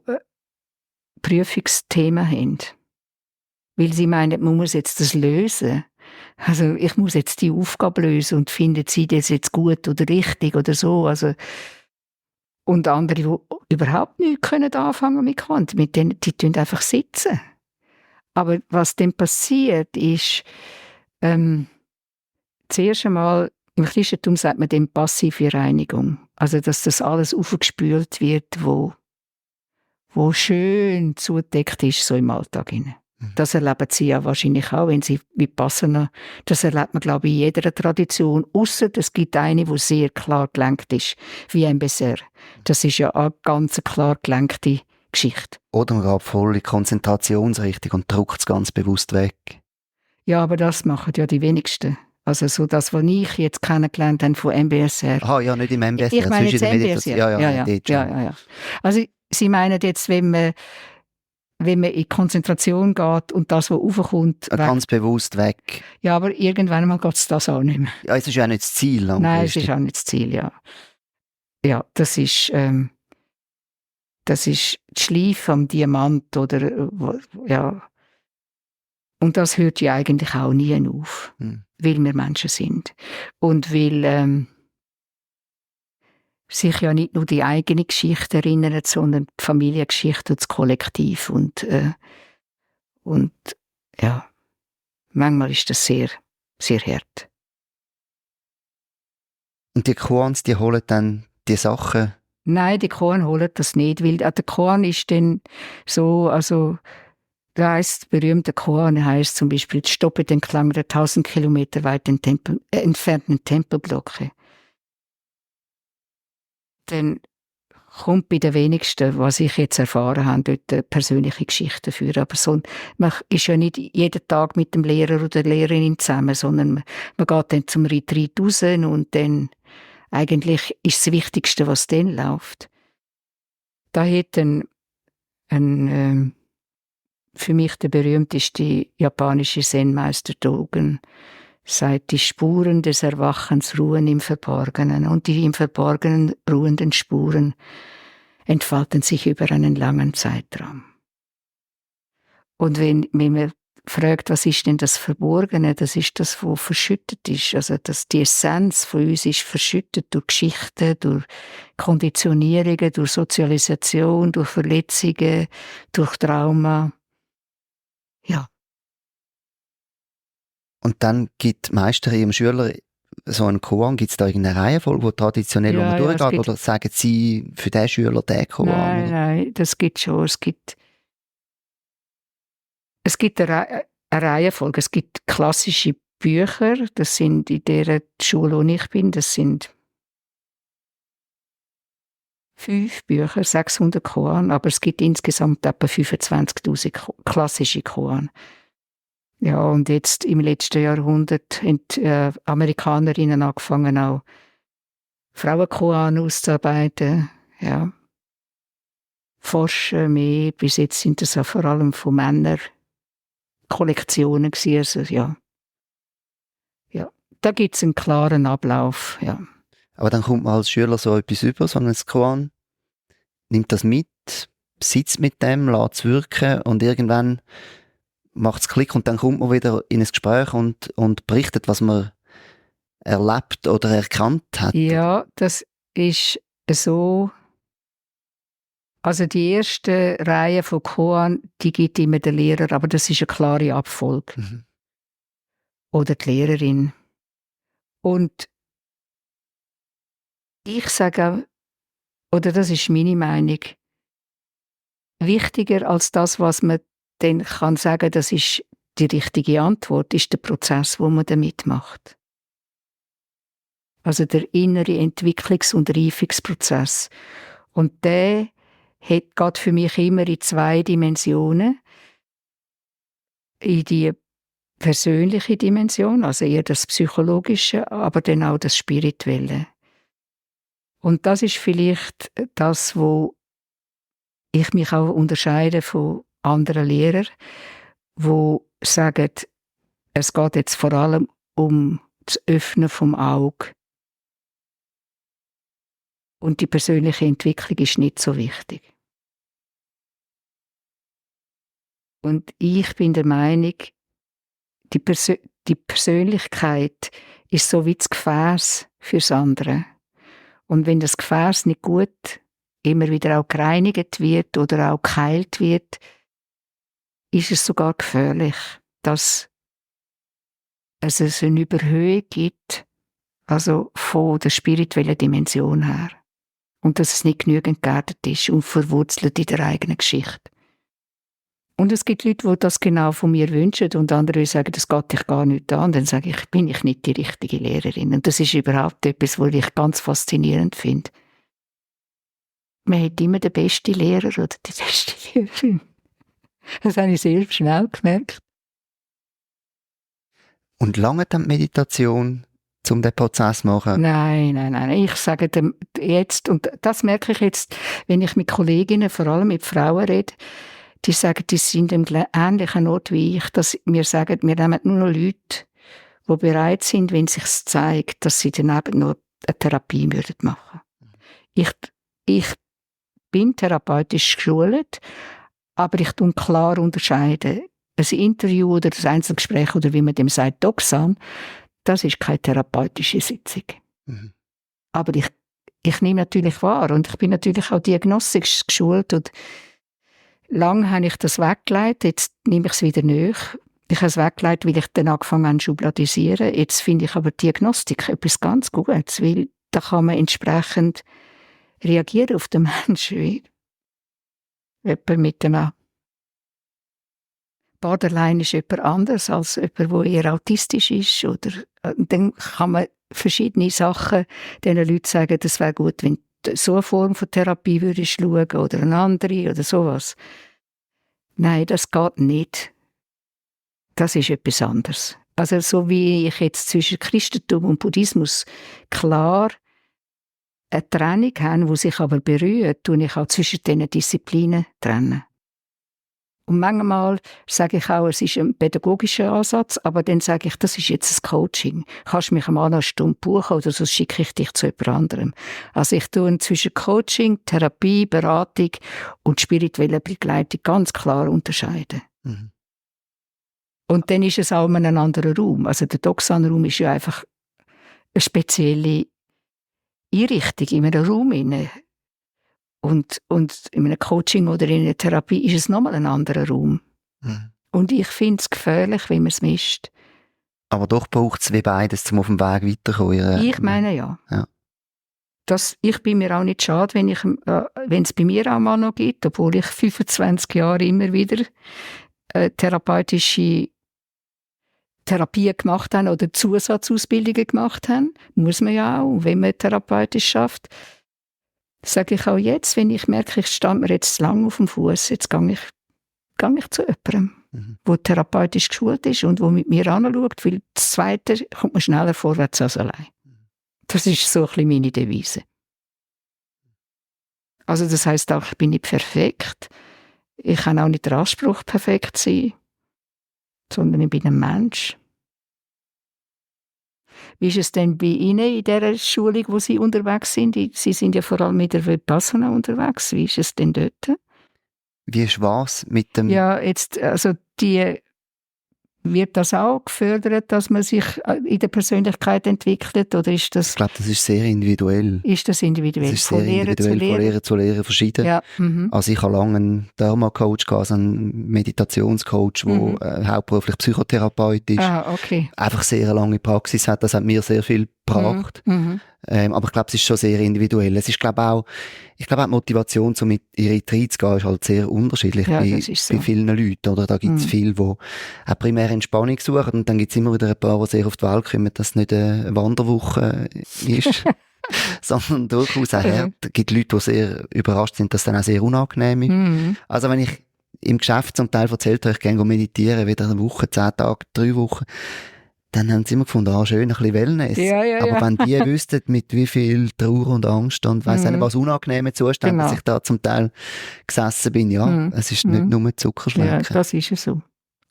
Prüfungsthemen haben. Weil sie meinen, man muss jetzt das lösen. Also ich muss jetzt die Aufgabe lösen und finden sie das jetzt gut oder richtig oder so. Also, und andere, die überhaupt nichts anfangen mit Quant, mit denen, die tun einfach sitzen. Aber was dann passiert ist, zuerst einmal, im Christentum sagt man dem passive Reinigung. Also, dass das alles aufgespült wird, wo schön zugedeckt ist, so im Alltag. Das erleben Sie ja wahrscheinlich auch, wenn Sie Vipassana, das erlebt man, glaube ich, in jeder Tradition, ausser es gibt eine, die sehr klar gelenkt ist, wie ein Besser. Das ist ja eine ganz klar gelenkte Geschichte. Oder man geht voll in Konzentrationsrichtung und drückt es ganz bewusst weg. Ja, aber das machen ja die wenigsten. Also so das, was ich jetzt kennengelernt habe von MBSR. Aha, ja, nicht im MBSR. Ich meine jetzt MBSR. Ja. Also Sie meinen jetzt, wenn man in Konzentration geht und das, was raufkommt, ganz bewusst weg. Ja, aber irgendwann mal geht es das auch nicht mehr. Ja, es ist ja auch nicht das Ziel. Nein, es ist auch nicht das Ziel, ja. Ja, das ist die Schleife am Diamant oder ja. Und das hört ja eigentlich auch nie auf, weil wir Menschen sind. Und weil sich ja nicht nur die eigene Geschichte erinnern, sondern die Familiengeschichte und das Kollektiv. Und ja, manchmal ist das sehr, sehr hart. Und die Koans, die holen dann die Sachen? Nein, die Koan holen das nicht, weil der Koan ist dann so, also da heisst, berühmter Koan heisst zum Beispiel, stoppe den Klang der 1000 Kilometer weit entfernten Tempelglocke. Dann kommt bei den wenigsten, was ich jetzt erfahren habe, dort eine persönliche Geschichte dafür. Aber so, man ist ja nicht jeden Tag mit dem Lehrer oder der Lehrerin zusammen, sondern man geht dann zum Retreat raus und dann eigentlich ist das Wichtigste, was dann läuft. Da hat für mich der berühmteste japanische Zen-Meister Dogen sagt, die Spuren des Erwachens ruhen im Verborgenen und die im Verborgenen ruhenden Spuren entfalten sich über einen langen Zeitraum. Und wenn man fragt, was ist denn das Verborgene, das ist das, was verschüttet ist. Also die Essenz von uns ist verschüttet durch Geschichten, durch Konditionierungen, durch Sozialisation, durch Verletzungen, durch Trauma. Ja. Und dann gibt die Meisterin dem Schüler so einen Koan. Gibt es da irgendeine Reihenfolge, wo traditionell durchgeht? Oder sagen Sie für den Schüler den Koan? Nein, das gibt schon. Es gibt eine Reihenfolge. Es gibt klassische Bücher. Das sind in der Schule, wo ich bin, das sind 5 Bücher, 600 Koran, aber es gibt insgesamt etwa 25'000 klassische Koran. Ja, und jetzt im letzten Jahrhundert haben Amerikanerinnen angefangen, auch Frauenkoran auszuarbeiten. Ja. Forschen mehr. Bis jetzt sind das auch vor allem von Männern Kollektionen gewesen. Also, ja. Ja, da gibt es einen klaren Ablauf. Ja. Aber dann kommt man als Schüler so etwas über, so ein Koran, nimmt das mit, sitzt mit dem, lässt es wirken und irgendwann macht es Klick und dann kommt man wieder in ein Gespräch und berichtet, was man erlebt oder erkannt hat. Ja, das ist so. Also die erste Reihe von Koran, die gibt immer der Lehrer, aber das ist eine klare Abfolge. Mhm. Oder die Lehrerin. Und ich sage, oder das ist meine Meinung, wichtiger als das, was man dann kann sagen, das ist die richtige Antwort, ist der Prozess, wo man damit macht. Also der innere Entwicklungs- und Reifungsprozess. Und der geht für mich immer in 2 Dimensionen. In die persönliche Dimension, also eher das Psychologische, aber dann auch das Spirituelle. Und das ist vielleicht das, wo ich mich auch unterscheide von anderen Lehrern, wo sagen, es geht jetzt vor allem um das Öffnen vom Auge. Und die persönliche Entwicklung ist nicht so wichtig. Und ich bin der Meinung, die Persönlichkeit ist so wie das Gefäß fürs andere. Und wenn das Gefäß nicht gut immer wieder auch gereinigt wird oder auch geheilt wird, ist es sogar gefährlich, dass es eine Überhöhung gibt, also von der spirituellen Dimension her. Und dass es nicht genügend geerdet ist und verwurzelt in der eigenen Geschichte. Und es gibt Leute, die das genau von mir wünschen und andere sagen, das geht dich gar nicht an. Dann sage ich, bin ich nicht die richtige Lehrerin. Und das ist überhaupt etwas, was ich ganz faszinierend finde. Man hat immer den besten Lehrer oder die beste Lehrerin. Das habe ich sehr schnell gemerkt. Und lange dann die Meditation, um den Prozess zu machen? Nein. Ich sage dem jetzt, und das merke ich jetzt, wenn ich mit Kolleginnen, vor allem mit Frauen rede, die sagen, die sind im ähnlichen Ort wie ich, dass wir sagen, wir nehmen nur noch Leute, die bereit sind, wenn es sich zeigt, dass sie daneben noch eine Therapie machen würden. Ich bin therapeutisch geschult, aber ich tue klar unterscheiden. Ein Interview oder ein Einzelgespräch oder wie man dem sagt, Doxan, das ist keine therapeutische Sitzung. Mhm. Aber ich nehme natürlich wahr und ich bin natürlich auch diagnostisch geschult und lange habe ich das weggelegt, jetzt nehme ich es wieder nach. Ich habe es weggelegt, weil ich dann angefangen habe zu schubladisieren. Jetzt finde ich aber Diagnostik etwas ganz Gutes, weil da kann man entsprechend reagieren auf den Menschen. Wie jemand mit einem Borderline ist jemand anders als jemand, der eher autistisch ist. Oder dann kann man verschiedene Sachen diesen Leuten sagen, das wäre gut, wenn du so eine Form von Therapie würdest schauen oder eine andere oder sowas. Nein, das geht nicht. Das ist etwas anderes. Also so wie ich jetzt zwischen Christentum und Buddhismus klar eine Trennung habe, die sich aber berührt, tue ich auch zwischen diesen Disziplinen trennen. Und manchmal sage ich auch, es ist ein pädagogischer Ansatz, aber dann sage ich, das ist jetzt ein Coaching. Kannst du mich einmal eine Stunde buchen oder sonst schicke ich dich zu jemand anderem. Also ich tue zwischen Coaching, Therapie, Beratung und spiritueller Begleitung ganz klar unterscheiden. Mhm. Und dann ist es auch in einem anderen Raum. Also der Doxan-Raum ist ja einfach eine spezielle Einrichtung in einem Raum. Und in einem Coaching oder in einer Therapie ist es nochmal ein anderer Raum. Mhm. Und ich finde es gefährlich, wenn man es mischt. Aber doch braucht es wie beides, um auf dem Weg weiterzukommen. Ich meine ja. Ich bin mir auch nicht schade, wenn es bei mir auch mal noch gibt, obwohl ich 25 Jahre immer wieder therapeutische Therapien gemacht habe oder Zusatzausbildungen gemacht habe. Muss man ja auch, wenn man therapeutisch schafft. sage ich auch jetzt, wenn ich merke, ich stand mir jetzt zu lang auf dem Fuß, jetzt gehe ich zu jemandem, der therapeutisch geschult ist und der mit mir anschaut, weil das Zweite kommt man schneller vorwärts als allein. Das ist so ein bisschen meine Devise. Also das heisst auch, ich bin nicht perfekt. Ich habe auch nicht den Anspruch, perfekt zu sein, sondern ich bin ein Mensch. Wie ist es denn bei Ihnen in dieser Schulung, wo Sie unterwegs sind? Sie sind ja vor allem mit der Vipassana unterwegs. Wie ist es denn dort? Wie ist was mit dem... Ja, jetzt, also wird das auch gefördert, dass man sich in der Persönlichkeit entwickelt, oder ist das... Ich glaube, das ist sehr individuell. Ist das individuell? Das ist sehr individuell, von Lehrer zu Lehrer verschieden. Ja. Also ich habe lange einen Dharma-Coach gehabt, also einen Meditationscoach, der hauptberuflich Psychotherapeut ist. Okay. Einfach sehr eine lange Praxis hat, das hat mir sehr viel gebracht. Aber ich glaube, es ist schon sehr individuell. Es ist, auch die Motivation, um in Retreat zu gehen, ist halt sehr unterschiedlich bei vielen Leuten. Oder? Da gibt es viele, die auch primär Entspannung suchen, und dann gibt es immer wieder ein paar, die sehr auf die Welt kommen, dass es nicht eine Wanderwoche ist, sondern durchaus auch hart. Es gibt Leute, die sehr überrascht sind, dass es dann auch sehr unangenehm ist. Also wenn ich im Geschäft zum Teil erzählt habe, ich gehe meditieren, wieder eine Woche, 10 Tage, 3 Wochen, dann haben sie immer gefunden, schön, ein bisschen Wellness. Aber wenn die wüssten, mit wie viel Trauer und Angst und weiss nicht, was unangenehme Zustände, dass ich da zum Teil gesessen bin, es ist nicht nur Zuckerschlecken. Ja, das ist es so.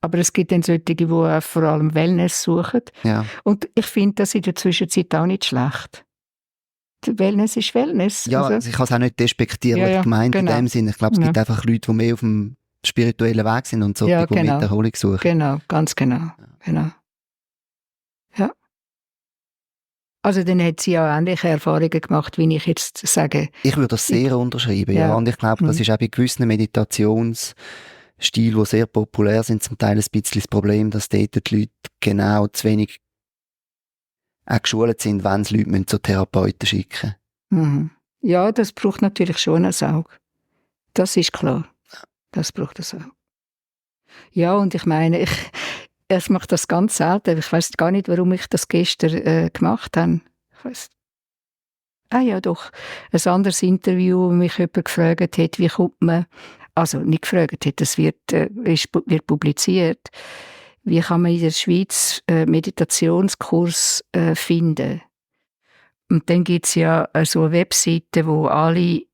Aber es gibt dann solche, die auch vor allem Wellness suchen. Ja. Und ich finde das in der Zwischenzeit auch nicht schlecht. Wellness ist Wellness. Ja, also ich habe es auch nicht despektierlich gemeint in dem Sinne. Ich glaube, es gibt einfach Leute, die mehr auf dem spirituellen Weg sind und so, die mit Erholung suchen. Genau, ganz genau. Genau. Ja. Also dann hat sie ja ähnliche Erfahrungen gemacht, wie ich jetzt sage. Ich würde das sehr unterschreiben, ja. Und ich glaube, das ist auch bei gewissen Meditationsstil, die sehr populär sind, zum Teil ein bisschen das Problem, dass dort die Leute genau zu wenig auch geschult sind, wenn sie Leute zu Therapeuten schicken müssen. Ja, das braucht natürlich schon ein Auge. Das ist klar. Das braucht ein Auge. Ja, und ich meine, ich mache das ganz selten. Ich weiss gar nicht, warum ich das gestern gemacht habe. Ich weiss. Ja, doch. Ein anderes Interview, wo mich jemand gefragt hat, wie kommt man, also nicht gefragt hat, das wird publiziert, wie kann man in der Schweiz Meditationskurs finden. Und dann gibt es ja so eine Webseite, wo alle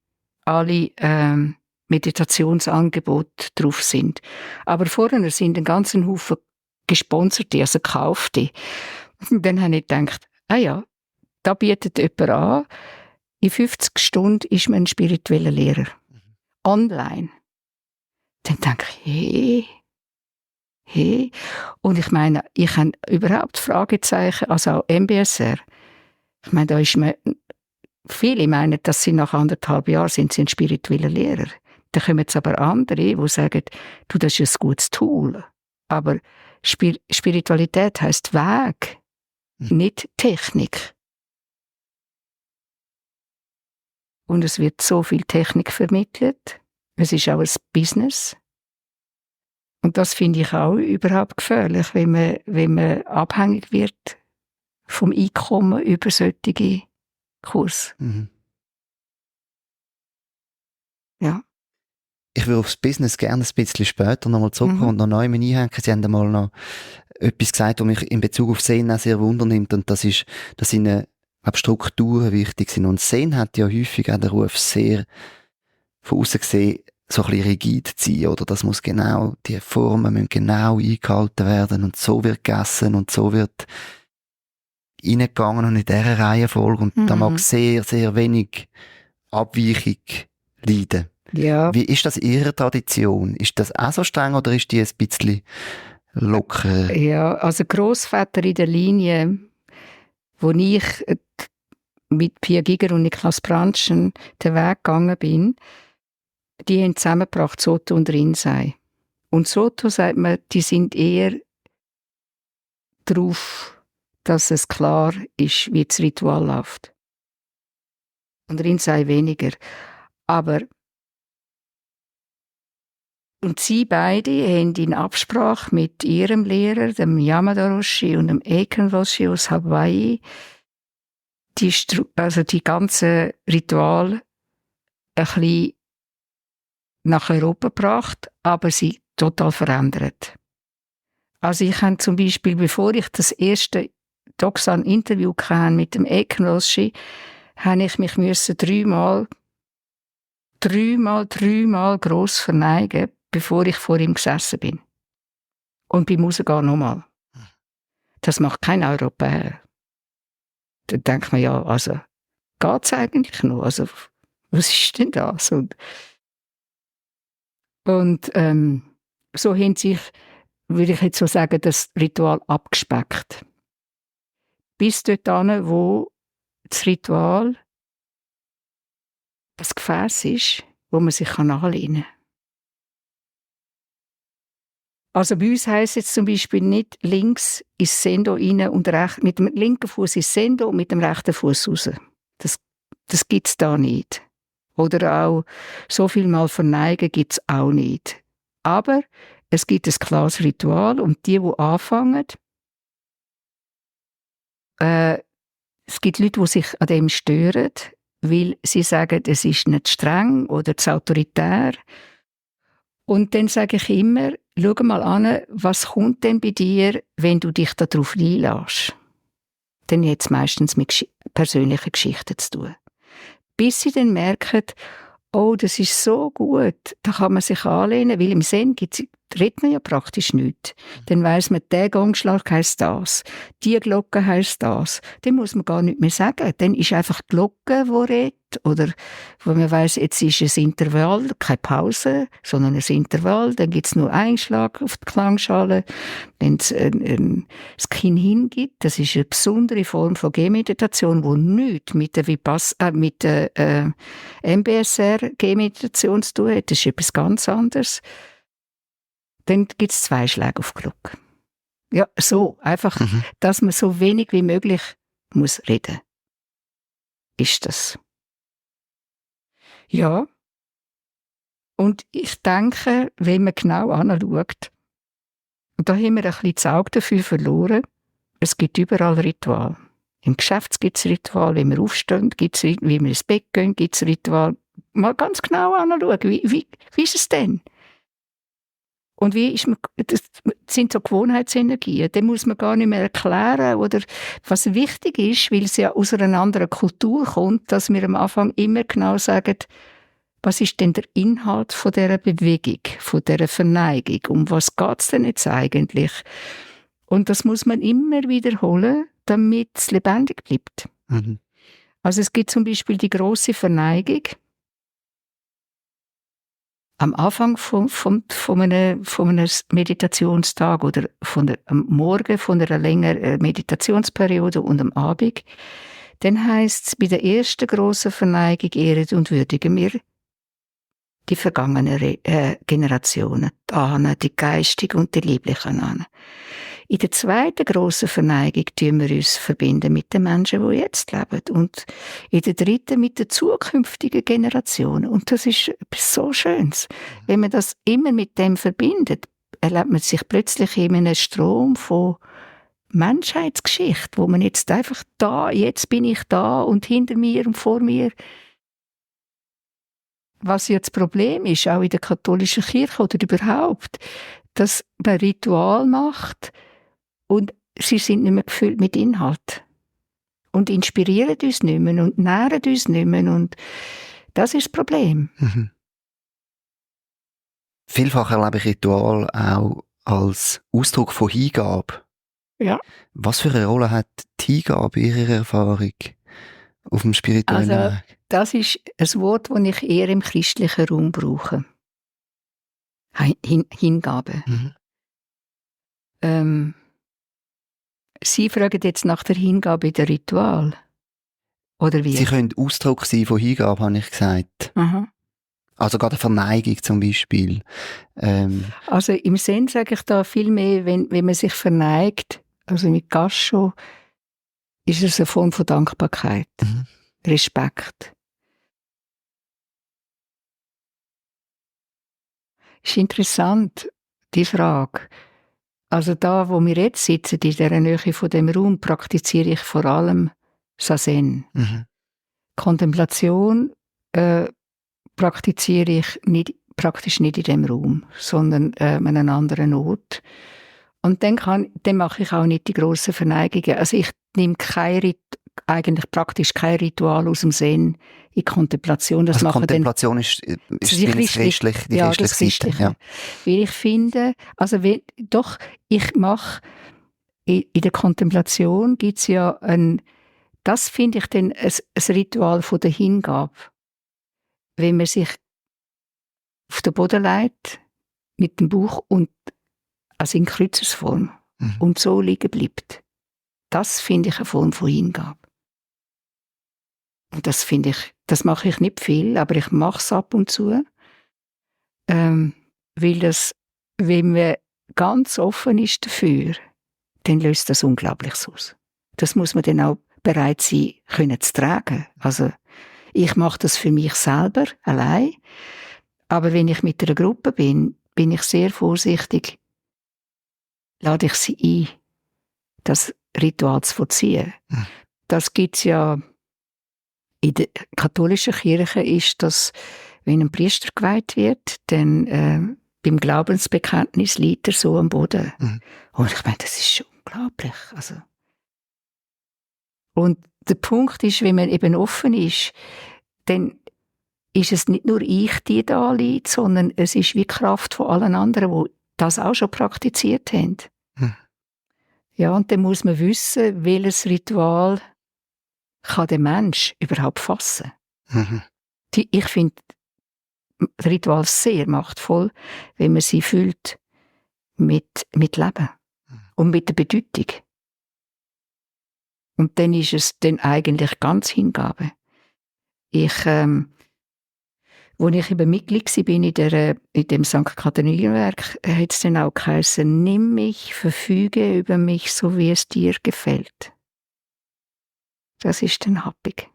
Meditationsangebote drauf sind. Aber vorher sind ein ganzen Haufen gesponserte, also gekaufte. Und dann habe ich gedacht, da bietet jemand an, in 50 Stunden ist man ein spiritueller Lehrer. Online. Dann denke ich, hey. Und ich meine, ich habe überhaupt Fragezeichen, also auch MBSR. Ich meine, da ist man, viele meinen, dass sie nach 1,5 Jahren sind ein spiritueller Lehrer. Dann kommen jetzt aber andere, die sagen, du, das ist ein gutes Tool. Aber Spiritualität heisst Weg, nicht Technik. Und es wird so viel Technik vermittelt. Es ist auch ein Business. Und das finde ich auch überhaupt gefährlich, wenn man abhängig wird vom Einkommen über solche Kurse. Ja. Ich würde aufs Business gerne ein bisschen später nochmal zurückkommen und noch neu einhängen. Sie haben einmal noch etwas gesagt, was mich in Bezug auf Zen auch sehr wundernimmt, und das ist, dass ihnen Strukturen wichtig sind. Und Zen hat ja häufig auch den Ruf, sehr von außen gesehen so ein bisschen rigid zu sein, oder das muss genau, die Formen müssen genau eingehalten werden und so wird gegessen und so wird reingegangen und in dieser Reihenfolge, und da mag sehr, sehr wenig Abweichung leiden. Ja. Wie ist das in Ihrer Tradition? Ist das auch so streng oder ist die ein bisschen locker? Ja, also Grossväter in der Linie, wo ich mit Pia Giger und Niklas Brandschen den Weg gegangen bin, die haben zusammengebracht Soto und Rinzai. Und Soto, sagt man, die sind eher darauf, dass es klar ist, wie das Ritual läuft. Und Rinzai weniger. Aber und sie beide haben in Absprache mit ihrem Lehrer, dem Yamada Roshi und dem Eiken Roshi aus Hawaii, die ganze Ritual ein bisschen nach Europa gebracht, aber sie total verändert. Also ich habe zum Beispiel, bevor ich das erste Doxan-Interview hatte mit dem Eknoschi, habe ich mich dreimal gross verneigen, bevor ich vor ihm gesessen bin. Und beim Rausgehen nochmal. Das macht kein Europäer. Da denkt man ja, also, geht's eigentlich noch? Also, was ist denn das? Und so haben sich, würde ich jetzt so sagen, das Ritual abgespeckt. Bis dorthin, wo das Ritual ein Gefäß ist, wo man sich anlehnen kann. Also bei uns heisst es zum Beispiel nicht links ins Sendo rein und mit dem linken Fuß ins Sendo und mit dem rechten Fuß raus. Das gibt es da nicht. Oder auch so viel mal verneigen gibt es auch nicht. Aber es gibt ein klares Ritual und die anfangen, es gibt Leute, die sich an dem stören, weil sie sagen, es ist nicht streng oder zu autoritär. Und dann sage ich immer, schau mal an, was kommt denn bei dir, wenn du dich darauf einlässt? Dann hat es meistens mit persönlichen Geschichten zu tun. Bis sie dann merken, oh, das ist so gut, da kann man sich anlehnen, weil im Zen redet man ja praktisch nichts. Dann weiss man, der Gongschlag heisst das, die Glocke heisst das. Dann muss man gar nichts mehr sagen. Dann ist einfach die Glocke, die redet. Oder wo man weiss, jetzt ist ein Intervall, keine Pause, sondern ein Intervall. Dann gibt es nur einen Schlag auf die Klangschale. Wenn es das Kinn hingibt, das ist eine besondere Form von Gehmeditation, die nichts mit der MBSR-Gehmeditation zu tun hat. Das ist etwas ganz anderes. Dann gibt es 2 Schläge auf die Glocke. Ja, so. Einfach, dass man so wenig wie möglich muss reden. Ist das. Ja. Und ich denke, wenn man genau anschaut, und da haben wir ein bisschen das Auge dafür verloren, es gibt überall Ritual. Im Geschäft gibt es Ritual, wenn wir aufstehen, gibt's Ritual, wie wir ins Bett gehen, gibt es Ritual. Mal ganz genau anschauen, wie ist es denn? Und das sind so Gewohnheitsenergien, die muss man gar nicht mehr erklären. Oder was wichtig ist, weil es ja aus einer anderen Kultur kommt, dass wir am Anfang immer genau sagen, was ist denn der Inhalt von dieser Bewegung, von dieser Verneigung? Um was geht es denn jetzt eigentlich? Und das muss man immer wiederholen, damit es lebendig bleibt. Mhm. Also es gibt zum Beispiel die grosse Verneigung. Am Anfang von einem Meditationstag oder am Morgen von einer längeren Meditationsperiode und am Abend, dann heisst es, bei der ersten grossen Verneigung ehren und würdigen wir die vergangenen Generationen, die Ahnen, die geistigen und die lieblichen Ahnen. In der zweiten grossen Verneigung tun wir uns verbinden mit den Menschen, die jetzt leben. Und in der dritten mit den zukünftigen Generationen. Und das ist etwas so Schönes. Wenn man das immer mit dem verbindet, erlebt man sich plötzlich in einem Strom von Menschheitsgeschichte, wo man jetzt einfach jetzt bin ich da und hinter mir und vor mir. Was jetzt das Problem ist, auch in der katholischen Kirche oder überhaupt, dass man Ritual macht, und sie sind nicht mehr gefüllt mit Inhalt. Und inspirieren uns nicht mehr und nähren uns nicht mehr. Und das ist das Problem. Mhm. Vielfach erlebe ich Ritual auch als Ausdruck von Hingabe. Ja. Was für eine Rolle hat die Hingabe in Ihrer Erfahrung auf dem spirituellen Weg? Das ist ein Wort, das ich eher im christlichen Raum brauche. Hingabe. Mhm. Sie fragen jetzt nach der Hingabe in der Ritual. Oder wie? Sie können Ausdruck sein von Hingabe, habe ich gesagt. Aha. Also gerade eine Verneigung zum Beispiel. Also im Zen sage ich da viel mehr, wenn man sich verneigt, also mit Gasho, ist es eine Form von Dankbarkeit, Respekt. Ist interessant, die Frage. Also da, wo wir jetzt sitzen, in dieser Nähe von dem Raum, praktiziere ich vor allem Zazen. Mhm. Kontemplation praktiziere ich praktisch nicht in dem Raum, sondern an einem anderen Ort. Und dann mache ich auch nicht die grossen Verneigungen. Also ich nehme eigentlich praktisch kein Ritual aus dem Zen in Kontemplation. Das also Kontemplation ist die christliche Seite. Ja. Weil ich finde, ich mache in der Kontemplation gibt es ja das finde ich dann ein Ritual von der Hingabe. Wenn man sich auf den Boden legt, mit dem Bauch und also in Kreuzesform und so liegen bleibt. Das finde ich eine Form von Hingabe. Und das mache ich nicht viel, aber ich mache es ab und zu, weil wenn man ganz offen ist dafür, dann löst das Unglaubliches aus. Das muss man dann auch bereit sein, können zu tragen. Also ich mache das für mich selber, allein, aber wenn ich mit einer Gruppe bin ich sehr vorsichtig, lade ich sie ein, das Ritual zu vollziehen. Das gibt es ja in der katholischen Kirche, ist das, wenn ein Priester geweiht wird, dann beim Glaubensbekenntnis liegt er so am Boden. Und ich meine, das ist schon unglaublich. Also. Und der Punkt ist, wenn man eben offen ist, dann ist es nicht nur ich, die da liegt, sondern es ist wie die Kraft von allen anderen, die das auch schon praktiziert haben. Ja, und dann muss man wissen, welches Ritual kann der Mensch überhaupt fassen. Ich finde Ritual sehr machtvoll, wenn man sie füllt mit Leben und mit der Bedeutung. Und dann ist es dann eigentlich ganz Hingabe. Wo ich eben Mitglied war in dem St. Katharinerwerk, hat es dann auch geheißen, nimm mich, verfüge über mich, so wie es dir gefällt. Das ist dann happig.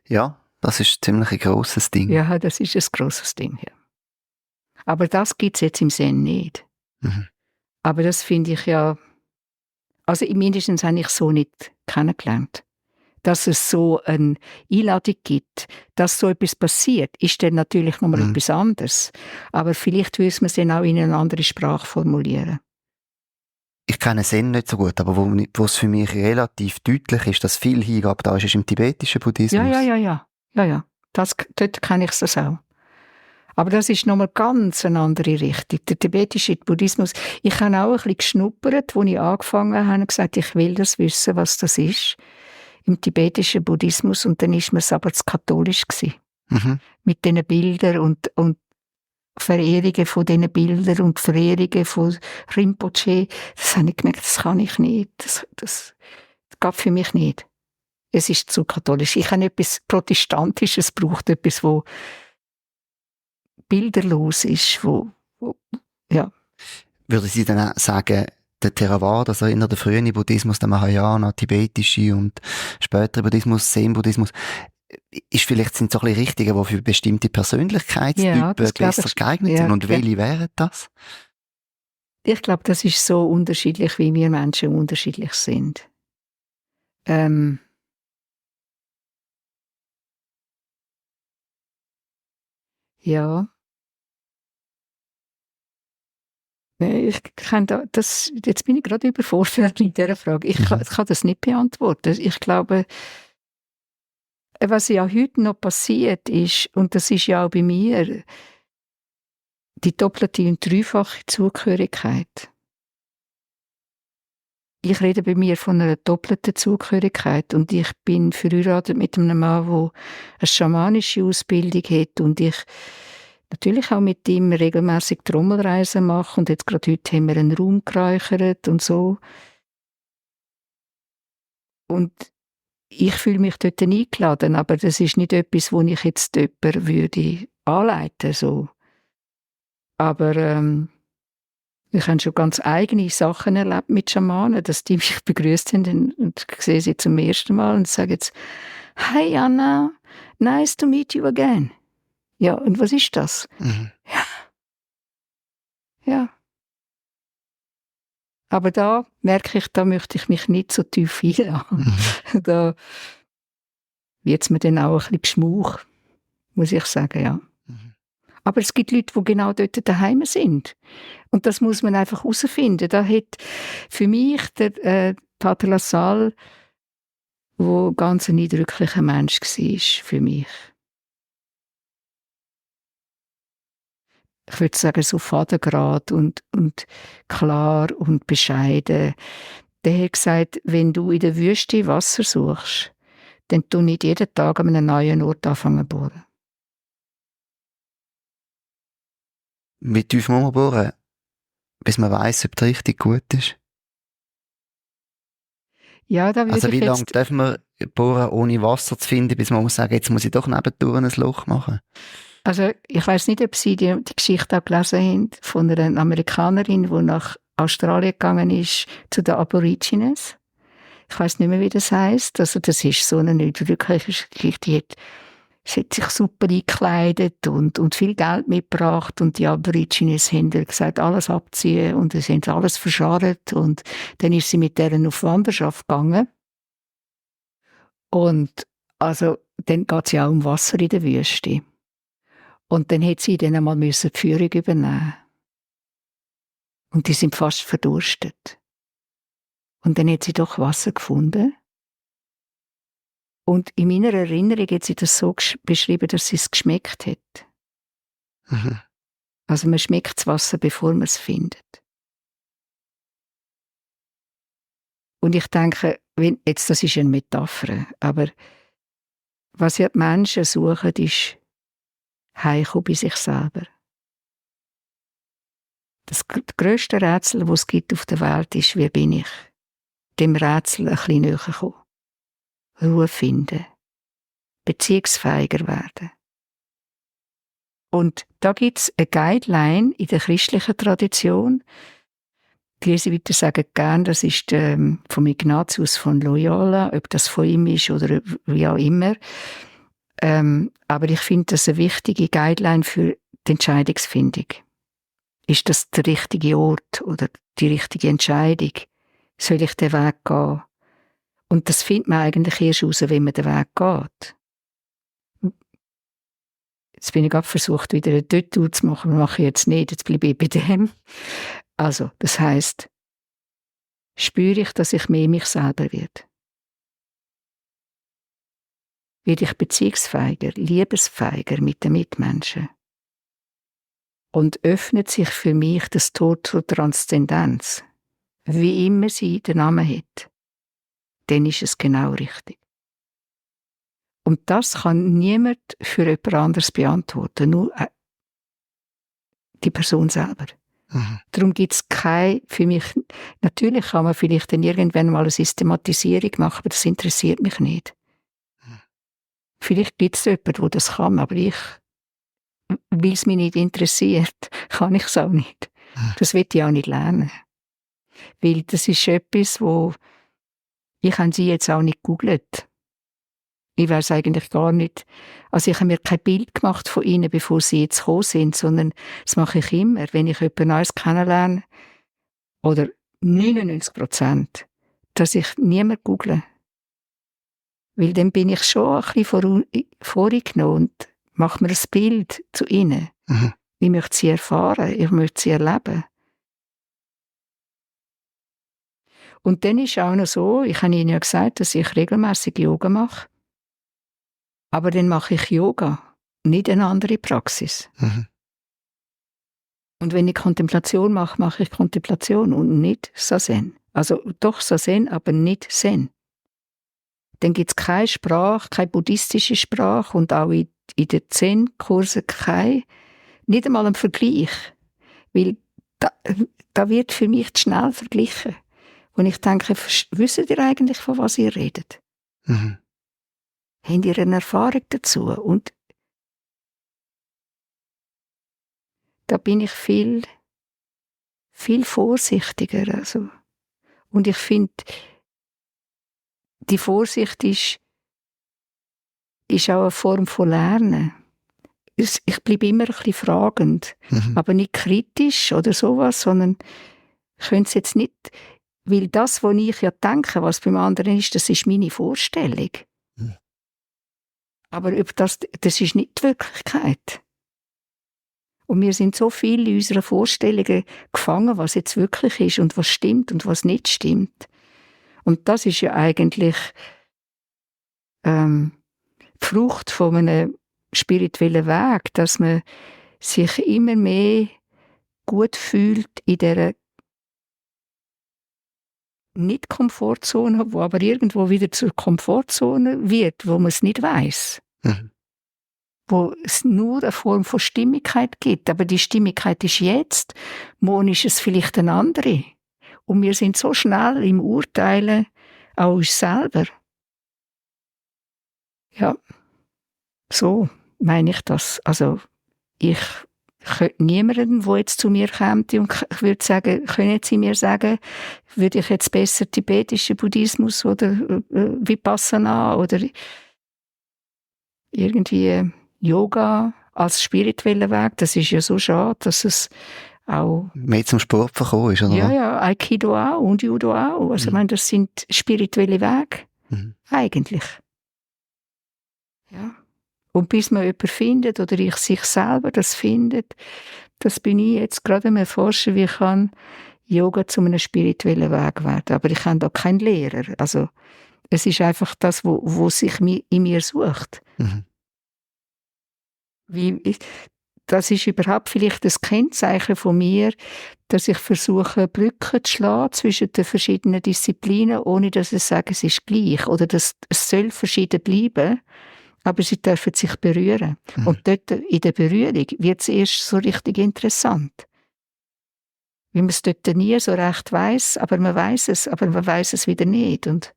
Ja, das ist ziemlich ein grosses Ding. Ja, das ist ein grosses Ding, ja. Aber das gibt es jetzt im Zen nicht. Aber das finde ich ja, also mindestens habe ich so nicht kennengelernt. Dass es so eine Einladung gibt, dass so etwas passiert, ist dann natürlich nochmal etwas anderes. Aber vielleicht müssen wir es dann auch in eine andere Sprache formulieren. Ich kenne Zen nicht so gut, aber wo es für mich relativ deutlich ist, dass viel Hingabe da ist im tibetischen Buddhismus. Ja. Dort kenne ich es auch. Aber das ist nochmal ganz eine andere Richtung. Der tibetische Buddhismus, ich habe auch ein bisschen geschnuppert, als ich angefangen habe und gesagt, ich will das wissen, was das ist. Im tibetischen Buddhismus, und dann ist mir es aber zu katholisch gewesen. Mit diesen Bildern und Verehrungen von diesen Bildern und Verehrungen von Rinpoche. Das habe ich gemerkt, das kann ich nicht. Das geht für mich nicht. Es ist zu katholisch. Ich habe etwas Protestantisches gebraucht, etwas, wo bilderlos ist, ja. Würde Sie dann auch sagen, der Theravada, also in der frühen Buddhismus, der Mahayana, tibetische und spätere Buddhismus, Zen-Buddhismus, sind so ein bisschen Richtungen, die für bestimmte Persönlichkeitstypen besser geeignet sind. Und welche wären das? Ich glaube, das ist so unterschiedlich, wie wir Menschen unterschiedlich sind. Ja. Jetzt bin ich gerade überfordert mit dieser Frage. Ich kann das nicht beantworten. Ich glaube, was ja heute noch passiert ist, und das ist ja auch bei mir, die doppelte und dreifache Zugehörigkeit. Ich rede bei mir von einer doppelten Zugehörigkeit und ich bin verheiratet mit einem Mann, der eine schamanische Ausbildung hat und ich natürlich auch mit ihm regelmäßig Trommelreisen mache und jetzt gerade heute haben wir einen Raum geräuchert und so. Und ich fühle mich dort eingeladen, aber das ist nicht etwas, wo ich jetzt jemanden würde anleiten, so. Aber ich habe schon ganz eigene Sachen erlebt mit Schamanen, dass die mich begrüßt haben und ich sehe sie zum ersten Mal und sage jetzt, «Hi Anna, nice to meet you again.» Ja, und was ist das? Ja. Aber da merke ich, da möchte ich mich nicht so tief einladen. Da wird es mir dann auch ein bisschen geschmuch, muss ich sagen, ja. Aber es gibt Leute, die genau dort daheim sind. Und das muss man einfach herausfinden. Da hat für mich der Pater Lassalle, der ganz ein eindrücklicher Mensch war, für mich. Ich würde sagen, so Vatergrad und klar und bescheiden. Der hat gesagt, wenn du in der Wüste Wasser suchst, dann tu nicht jeden Tag an einem neuen Ort anfangen zu bohren. Wie tief muss man bohren, bis man weiss, ob es richtig gut ist? Ja, da würde Also wie ich lange jetzt... darf man bohren, ohne Wasser zu finden, bis man muss sagen, jetzt muss ich doch nebendurch ein Loch machen? Also ich weiß nicht, ob Sie die Geschichte auch gelesen haben von einer Amerikanerin, die nach Australien gegangen ist, zu den Aborigines. Ich weiß nicht mehr, wie das heisst. Also das ist so eine eindrückliche Geschichte. Sie hat sich super eingekleidet und viel Geld mitgebracht und die Aborigines haben ihr gesagt, alles abziehen und sie haben alles verscharrt und dann ist sie mit denen auf Wanderschaft gegangen. Und also dann geht es ja auch um Wasser in der Wüste. Und dann hat sie dann einmal die Führung übernehmen. Und die sind fast verdurstet. Und dann hat sie doch Wasser gefunden. Und in meiner Erinnerung hat sie das so beschrieben, dass sie es geschmeckt hat. Mhm. Also man schmeckt das Wasser, bevor man es findet. Und ich denke, jetzt, das ist eine Metapher, aber was ja die Menschen suchen, ist heimkommen bei sich selber. Das grösste Rätsel, das es gibt auf der Welt, ist, wer bin ich? Dem Rätsel ein bisschen näher kommen. Ruhe finden. Beziehungsfähiger werden. Und da gibt es eine Guideline in der christlichen Tradition. Die Jesuiten sagen gern, das ist vom Ignatius von Loyola, ob das von ihm ist oder wie auch immer. Aber ich finde das eine wichtige Guideline für die Entscheidungsfindung. Ist das der richtige Ort oder die richtige Entscheidung? Soll ich den Weg gehen? Und das findet man eigentlich erst heraus, wenn man den Weg geht. Jetzt bin ich gerade versucht, wieder eine Detour zu machen. Das mache ich jetzt nicht, jetzt bleibe ich bei dem. Also, das heisst, spüre ich, dass ich mehr mich selber werde? Werde ich beziehungsfähiger, liebesfähiger mit den Mitmenschen? Und öffnet sich für mich das Tor zur Transzendenz, wie immer sie den Namen hat, dann ist es genau richtig. Und das kann niemand für jemand anderes beantworten, nur die Person selber. Mhm. Darum gibt es für mich, natürlich kann man vielleicht dann irgendwann mal eine Systematisierung machen, aber das interessiert mich nicht. Mhm. Vielleicht gibt es jemanden, der das kann, aber weil es mich nicht interessiert, kann ich es auch nicht. Das will ich auch nicht lernen. Weil das ist etwas, wo ich habe sie jetzt auch nicht gegoogelt. Ich weiß eigentlich gar nicht. Also ich habe mir kein Bild gemacht von ihnen, bevor sie jetzt gekommen sind, sondern das mache ich immer, wenn ich jemand Neues kennenlerne, oder 99%, dass ich niemand google. Weil dann bin ich schon ein bisschen vorgenommen und mache mir ein Bild zu ihnen. Mhm. Ich möchte sie erfahren, ich möchte sie erleben. Und dann ist auch noch so, ich habe Ihnen ja gesagt, dass ich regelmäßig Yoga mache. Aber dann mache ich Yoga, nicht eine andere Praxis. Mhm. Und wenn ich Kontemplation mache, mache ich Kontemplation und nicht Sazen. Also doch Sazen, aber nicht Zen. Dann gibt es keine Sprache, keine buddhistische Sprache und auch in den Zen-Kursen nicht einmal ein Vergleich. Weil da wird für mich zu schnell verglichen. Und ich denke, wisst ihr eigentlich, von was ihr redet? Mhm. Habt ihr eine Erfahrung dazu? Und da bin ich viel vorsichtiger. Also. Und ich finde, die Vorsicht ist auch eine Form von Lernen. Ich bleibe immer ein bisschen fragend, aber nicht kritisch oder sowas, sondern ich könnte es jetzt nicht, weil das, was ich ja denke, was beim anderen ist, das ist meine Vorstellung. Mhm. Aber das ist nicht die Wirklichkeit. Und wir sind so viel in unseren Vorstellungen gefangen, was jetzt wirklich ist und was stimmt und was nicht stimmt. Und das ist ja eigentlich die Frucht von einem spirituellen Weg, dass man sich immer mehr gut fühlt in dieser Nicht-Komfortzone, wo aber irgendwo wieder zur Komfortzone wird, wo man es nicht weiss. Mhm. Wo es nur eine Form von Stimmigkeit gibt. Aber die Stimmigkeit ist jetzt, morgen ist es vielleicht eine andere. Und wir sind so schnell im Urteilen an uns selber. Ja, so meine ich das. Also ich könnte niemanden, der jetzt zu mir kommt und ich würde sagen, können Sie mir sagen, würde ich jetzt besser tibetischen Buddhismus oder Vipassana oder irgendwie Yoga als spiritueller Weg, das ist ja so schade, dass es auch mehr zum Sport verkommen ist, oder? Ja, Aikido auch und Judo auch. Also ich meine, das sind spirituelle Wege, eigentlich. Ja. Und bis man jemanden findet oder ich sich selber das findet, das bin ich jetzt gerade am Erforschen, wie kann Yoga zu einem spirituellen Weg werden. Aber ich habe da keinen Lehrer. Also es ist einfach das, wo sich in mir sucht. Mhm. Das ist überhaupt vielleicht das Kennzeichen von mir, dass ich versuche, Brücken zu schlagen zwischen den verschiedenen Disziplinen, ohne dass ich sage, es ist gleich oder dass es soll verschieden bleiben, aber sie dürfen sich berühren. Mhm. Und dort in der Berührung wird es erst so richtig interessant. Weil man es dort nie so recht weiss, aber man weiss es wieder nicht. Und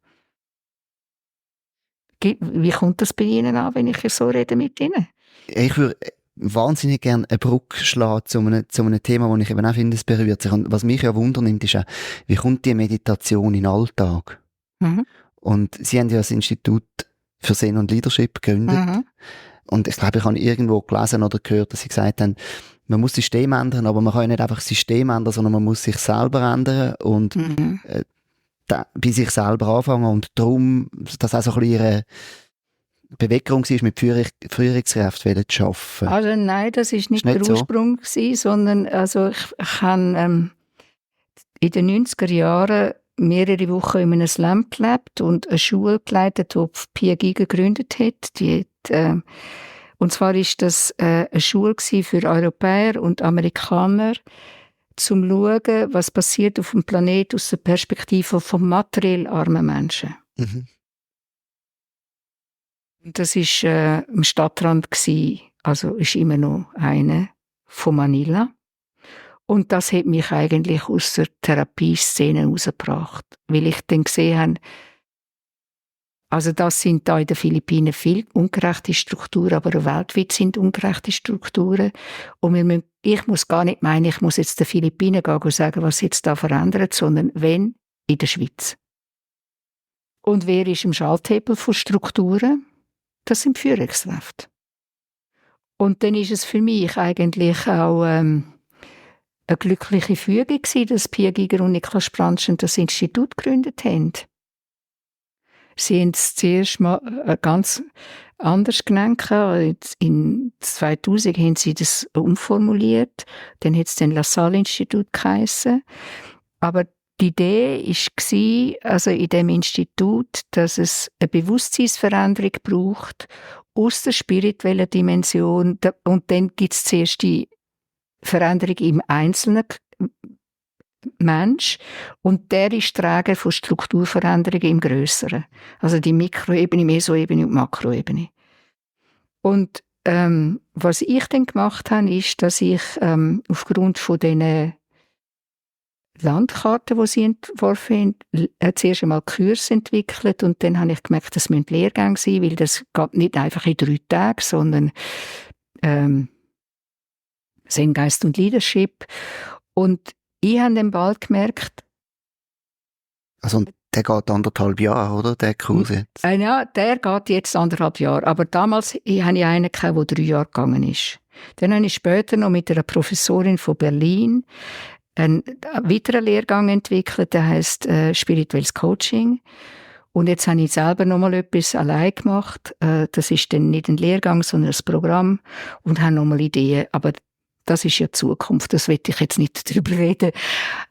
wie kommt das bei Ihnen an, wenn ich so rede mit Ihnen? Ich würde wahnsinnig gerne eine Brücke schlagen zu einem Thema, das ich eben auch finde, es berührt sich. Und was mich ja wundernimmt, ist auch, wie kommt die Meditation in den Alltag? Mhm. Und Sie haben ja das Institut für Zen und Leadership gegründet. Mhm. Und ich glaube, ich habe irgendwo gelesen oder gehört, dass Sie gesagt haben, man muss System ändern, aber man kann ja nicht einfach das System ändern, sondern man muss sich selber ändern und bei sich selber anfangen. Und darum, dass auch so ein bisschen Ihre Beweggrund war, mit Führungskräften zu arbeiten? Also nein, das war nicht der Ursprung, sondern also ich habe in den 90er Jahren mehrere Wochen in einem Slum gelebt und eine Schule geleitet, die Pia Giger gegründet hat. Und zwar war das eine Schule für Europäer und Amerikaner, zum zu schauen, was passiert auf dem Planeten aus der Perspektive von materiell armen Menschen. Mhm. Das war am Stadtrand, also ist immer noch eine von Manila. Und das hat mich eigentlich aus der Therapieszene herausgebracht, weil ich dann gesehen habe, also das sind da in den Philippinen viel ungerechte Strukturen, aber auch weltweit sind ungerechte Strukturen. Und ich muss gar nicht meinen, ich muss jetzt den Philippinen gehen und sagen, was jetzt da verändert, sondern wenn, in der Schweiz. Und wer ist im Schalthebel von Strukturen? Das sind Führungskräfte. Und dann ist es für mich eigentlich auch eine glückliche Fügung gewesen, dass Pia Giger und Niklas Sprantschen das Institut gegründet haben. Sie haben es zuerst mal ganz anders genannt. In 2000 haben sie das umformuliert. Dann hat es den LaSalle-Institut geheissen. Aber die Idee war, also in dem Institut, dass es eine Bewusstseinsveränderung braucht aus der spirituellen Dimension. Und dann gibt es zuerst die Veränderung im einzelnen Mensch und der ist Träger von Strukturveränderungen im Grösseren. Also die Mikroebene, Mesoebene und Makroebene. Und was ich dann gemacht habe, ist, dass ich aufgrund von diesen Landkarten, die sie entworfen haben, zuerst einmal Kurs entwickelt und dann habe ich gemerkt, das müssen Lehrgänge sein, weil das geht nicht einfach in 3 Tagen, sondern Zen, Geist und Leadership. Und ich habe dann bald gemerkt... Also der geht 1,5 Jahre, oder? Der Kurs jetzt? Ja, der geht jetzt 1,5 Jahre. Aber damals hatte ich einen, der 3 Jahre gegangen ist. Dann habe ich später noch mit einer Professorin von Berlin einen weiteren Lehrgang entwickelt, der heisst Spirituelles Coaching. Und jetzt habe ich selber noch mal etwas allein gemacht. Das ist dann nicht ein Lehrgang, sondern ein Programm und habe noch mal Ideen. Aber das ist ja die Zukunft, das will ich jetzt nicht darüber reden.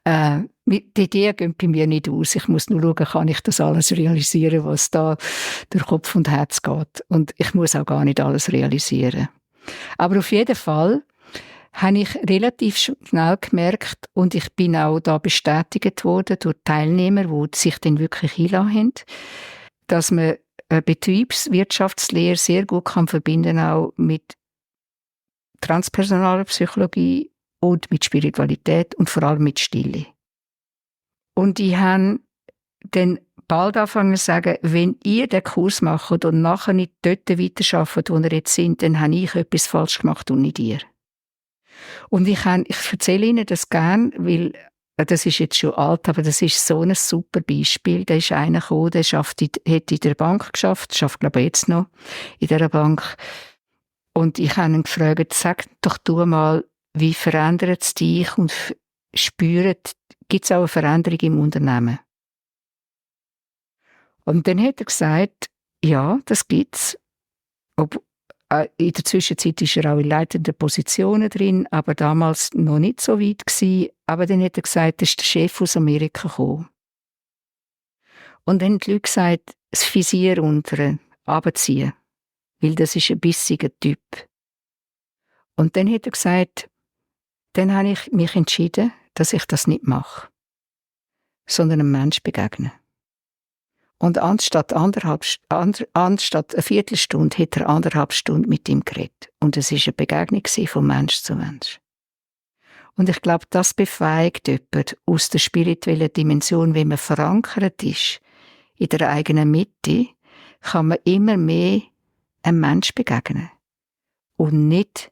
Die Ideen gehen bei mir nicht aus. Ich muss nur schauen, kann ich das alles realisieren, was da durch Kopf und Herz geht. Und ich muss auch gar nicht alles realisieren. Aber auf jeden Fall habe ich relativ schnell gemerkt, und ich bin auch da bestätigt worden durch Teilnehmer, die sich dann wirklich einlassen haben, dass man eine Betriebswirtschaftslehre sehr gut kann verbinden auch mit transpersonaler Psychologie und mit Spiritualität und vor allem mit Stille. Und ich habe dann bald angefangen zu sagen, wenn ihr den Kurs macht und nachher nicht dort weiterarbeitet, wo ihr jetzt sind, dann habe ich etwas falsch gemacht und nicht ihr. Und ich erzähle Ihnen das gerne, weil das ist jetzt schon alt, aber das ist so ein super Beispiel. Da ist einer gekommen, der hat in der Bank geschafft, schafft glaube ich jetzt noch in dieser Bank. Und ich habe ihn gefragt, sag doch du mal, wie verändert es dich und spürt, gibt es auch eine Veränderung im Unternehmen? Und dann hat er gesagt, ja, das gibt es. In der Zwischenzeit ist er auch in leitenden Positionen drin, aber damals noch nicht so weit gewesen. Aber dann hat er gesagt, das ist der Chef aus Amerika gekommen. Und dann haben die Leute gesagt, das Visier unten runterziehen, weil das ist ein bissiger Typ. Und dann hat er gesagt, dann habe ich mich entschieden, dass ich das nicht mache, sondern einem Menschen begegne. Und anstatt eine Viertelstunde hat er 1,5 Stunden mit ihm geredet. Und es war eine Begegnung von Mensch zu Mensch. Und ich glaube, das befähigt jemanden aus der spirituellen Dimension, wenn man verankert ist in der eigenen Mitte, kann man immer mehr einem Mensch begegnen. Und nicht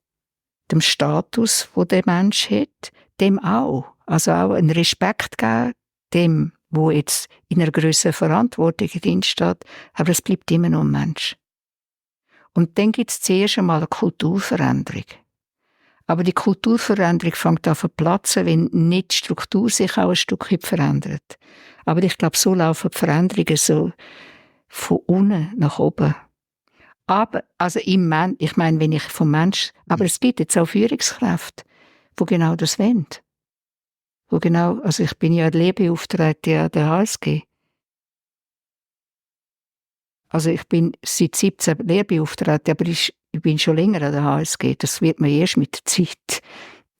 dem Status, wo der Mensch hat, dem auch. Also auch einen Respekt geben, dem, wo jetzt in einer grösseren Verantwortung drin steht, aber es bleibt immer noch ein Mensch. Und dann gibt es zuerst einmal eine Kulturveränderung. Aber die Kulturveränderung fängt an zu platzen, wenn nicht die Struktur sich auch ein Stück weit verändert. Aber ich glaube, so laufen die Veränderungen so von unten nach oben. Aber, also ich meine, wenn ich vom Mensch, aber es gibt jetzt auch Führungskräfte, die genau das wollen. Wo genau, also ich bin ja Lehrbeauftragte an der HSG. Also ich bin seit 17 Lehrbeauftragte, aber ich bin schon länger an der HSG. Das wird man erst mit der Zeit,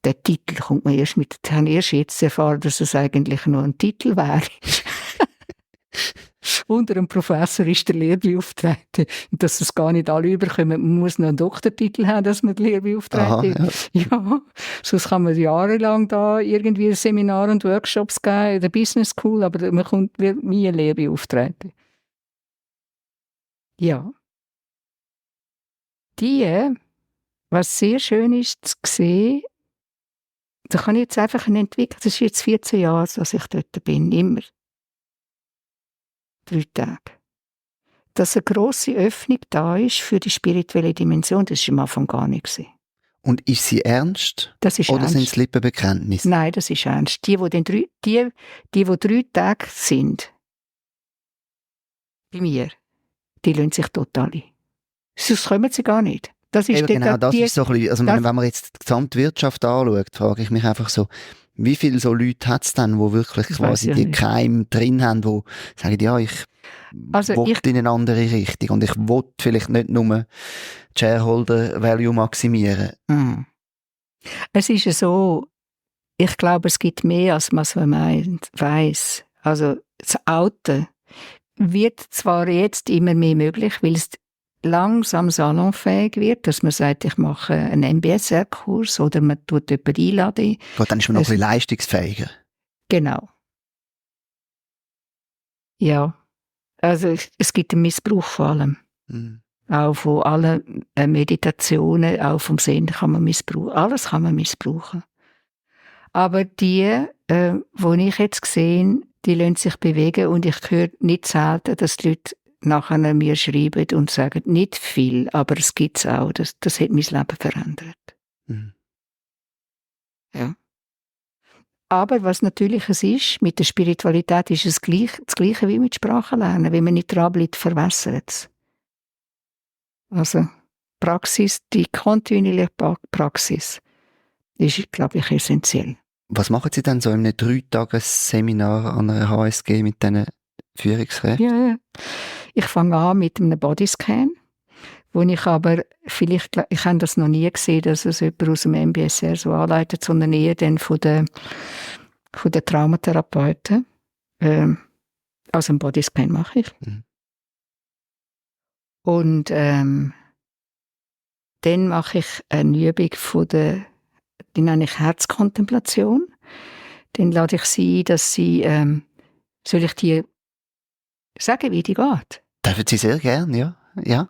der Titel kommt man erst mit der Zeit. Ich habe erst jetzt erfahren, dass es eigentlich nur ein Titel wäre. Unter einem Professor ist der Lehrbeauftragte. Und dass es gar nicht alle überkommen. Man muss noch einen Doktortitel haben, dass man Lehrbeauftragte ist. Ja, sonst kann man jahrelang da irgendwie Seminare und Workshops geben in der Business School, aber man wird nie Lehrbeauftragte. Ja. Was sehr schön ist zu sehen, da kann ich jetzt einfach entwickeln. Das ist jetzt 14 Jahre, dass ich dort bin, immer. 3 Tage. Dass eine grosse Öffnung da ist für die spirituelle Dimension, das war am Anfang gar nicht. Und ist sie ernst? Das ist oder ernst. sind es Lippenbekenntnisse? Nein, das ist ernst. Die 3 Tage sind, bei mir, die lassen sich total ein. Sonst kommen sie gar nicht. Das ist genau, das ist so ein bisschen, also wenn man jetzt die Gesamtwirtschaft anschaut, frage ich mich einfach so, wie viele so Leute hat es denn, die wirklich quasi die Keime drin haben, die sagen, ja, ich will in eine andere Richtung und ich will vielleicht nicht nur die Shareholder Value maximieren. Es ist ja so, ich glaube, es gibt mehr, als man weiss. Also das Outen wird zwar jetzt immer mehr möglich, weil es langsam salonfähig wird, dass man sagt, ich mache einen MBSR-Kurs oder man tut jemanden einladen. Gut, dann ist man noch ein bisschen leistungsfähiger. Genau. Ja. Also es gibt einen Missbrauch vor allem. Auch von allen Meditationen, auch vom Sehen kann man missbrauchen. Alles kann man missbrauchen. Aber die ich jetzt sehe, die lassen sich bewegen und ich höre nicht selten, dass die Leute nachher mir schreiben und sagen, nicht viel, aber es gibt es auch. Das hat mein Leben verändert. Ja. Aber was natürlich es ist, mit der Spiritualität ist es das Gleiche wie mit Sprachenlernen. Wenn man nicht dran bleibt, verwässert es. Also Praxis, die kontinuierliche Praxis, ist, glaube ich, essentiell. Was machen Sie dann so in einem 3-Tages-Seminar an einer HSG mit diesen Führungskräften? Ja, ich fange an mit einem Bodyscan, wo ich aber vielleicht, ich habe das noch nie gesehen, dass es jemand aus dem MBSR so anleitet, sondern eher dann von den Traumatherapeuten. Also einen Bodyscan mache ich. Mhm. Und dann mache ich eine Übung die nenne ich Herzkontemplation. Dann lade ich sie ein, dass sie, soll ich die sagen, wie die geht? Dürfen Sie sehr gerne, ja. Ja,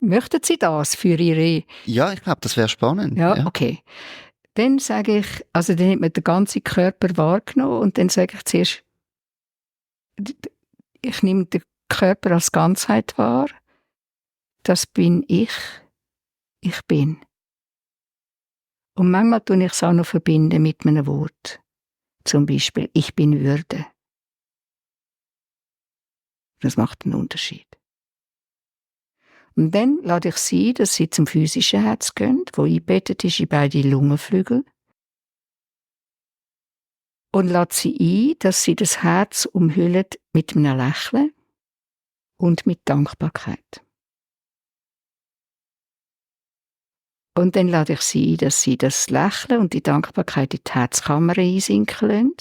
Möchten Sie das für Ihre... ja, ich glaube, das wäre spannend. Ja, okay. Dann sage ich, also dann hat man den ganzen Körper wahrgenommen und dann sage ich zuerst, ich nehme den Körper als Ganzheit wahr. Das bin ich. Ich bin. Und manchmal tue ich es auch noch verbinden mit einem Wort. Zum Beispiel, ich bin Würde. Das macht einen Unterschied. Und dann lade ich sie, dass sie zum physischen Herz gehen, wo eingebettet ist in beide Lungenflügel. Und lade sie ein, dass sie das Herz umhüllen mit einem Lächeln und mit Dankbarkeit. Und dann lade ich sie ein, dass sie das Lächeln und die Dankbarkeit in die Herzkammer einsinken lassen.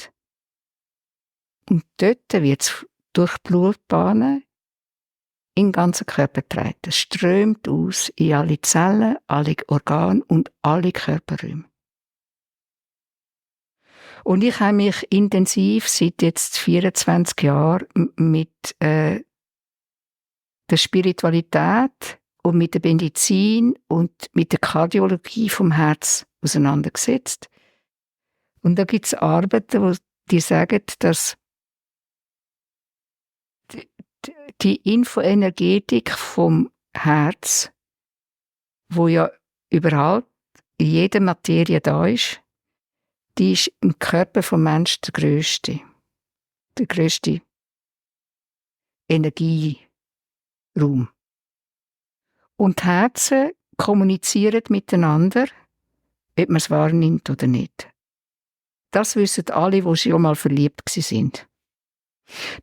Und dort wird es durch die Blutbahnen in den ganzen Körper getragen. Es strömt aus in alle Zellen, alle Organe und alle Körperräume. Und ich habe mich intensiv seit jetzt 24 Jahren mit der Spiritualität und mit der Medizin und mit der Kardiologie vom Herz auseinandergesetzt. Und da gibt es Arbeiten, die sagen, dass die Infoenergetik vom Herz, wo ja überall in jeder Materie da ist, die ist im Körper vom Menschen der grösste Energieraum. Und die Herzen kommunizieren miteinander, ob man es wahrnimmt oder nicht. Das wissen alle, die schon mal verliebt sind.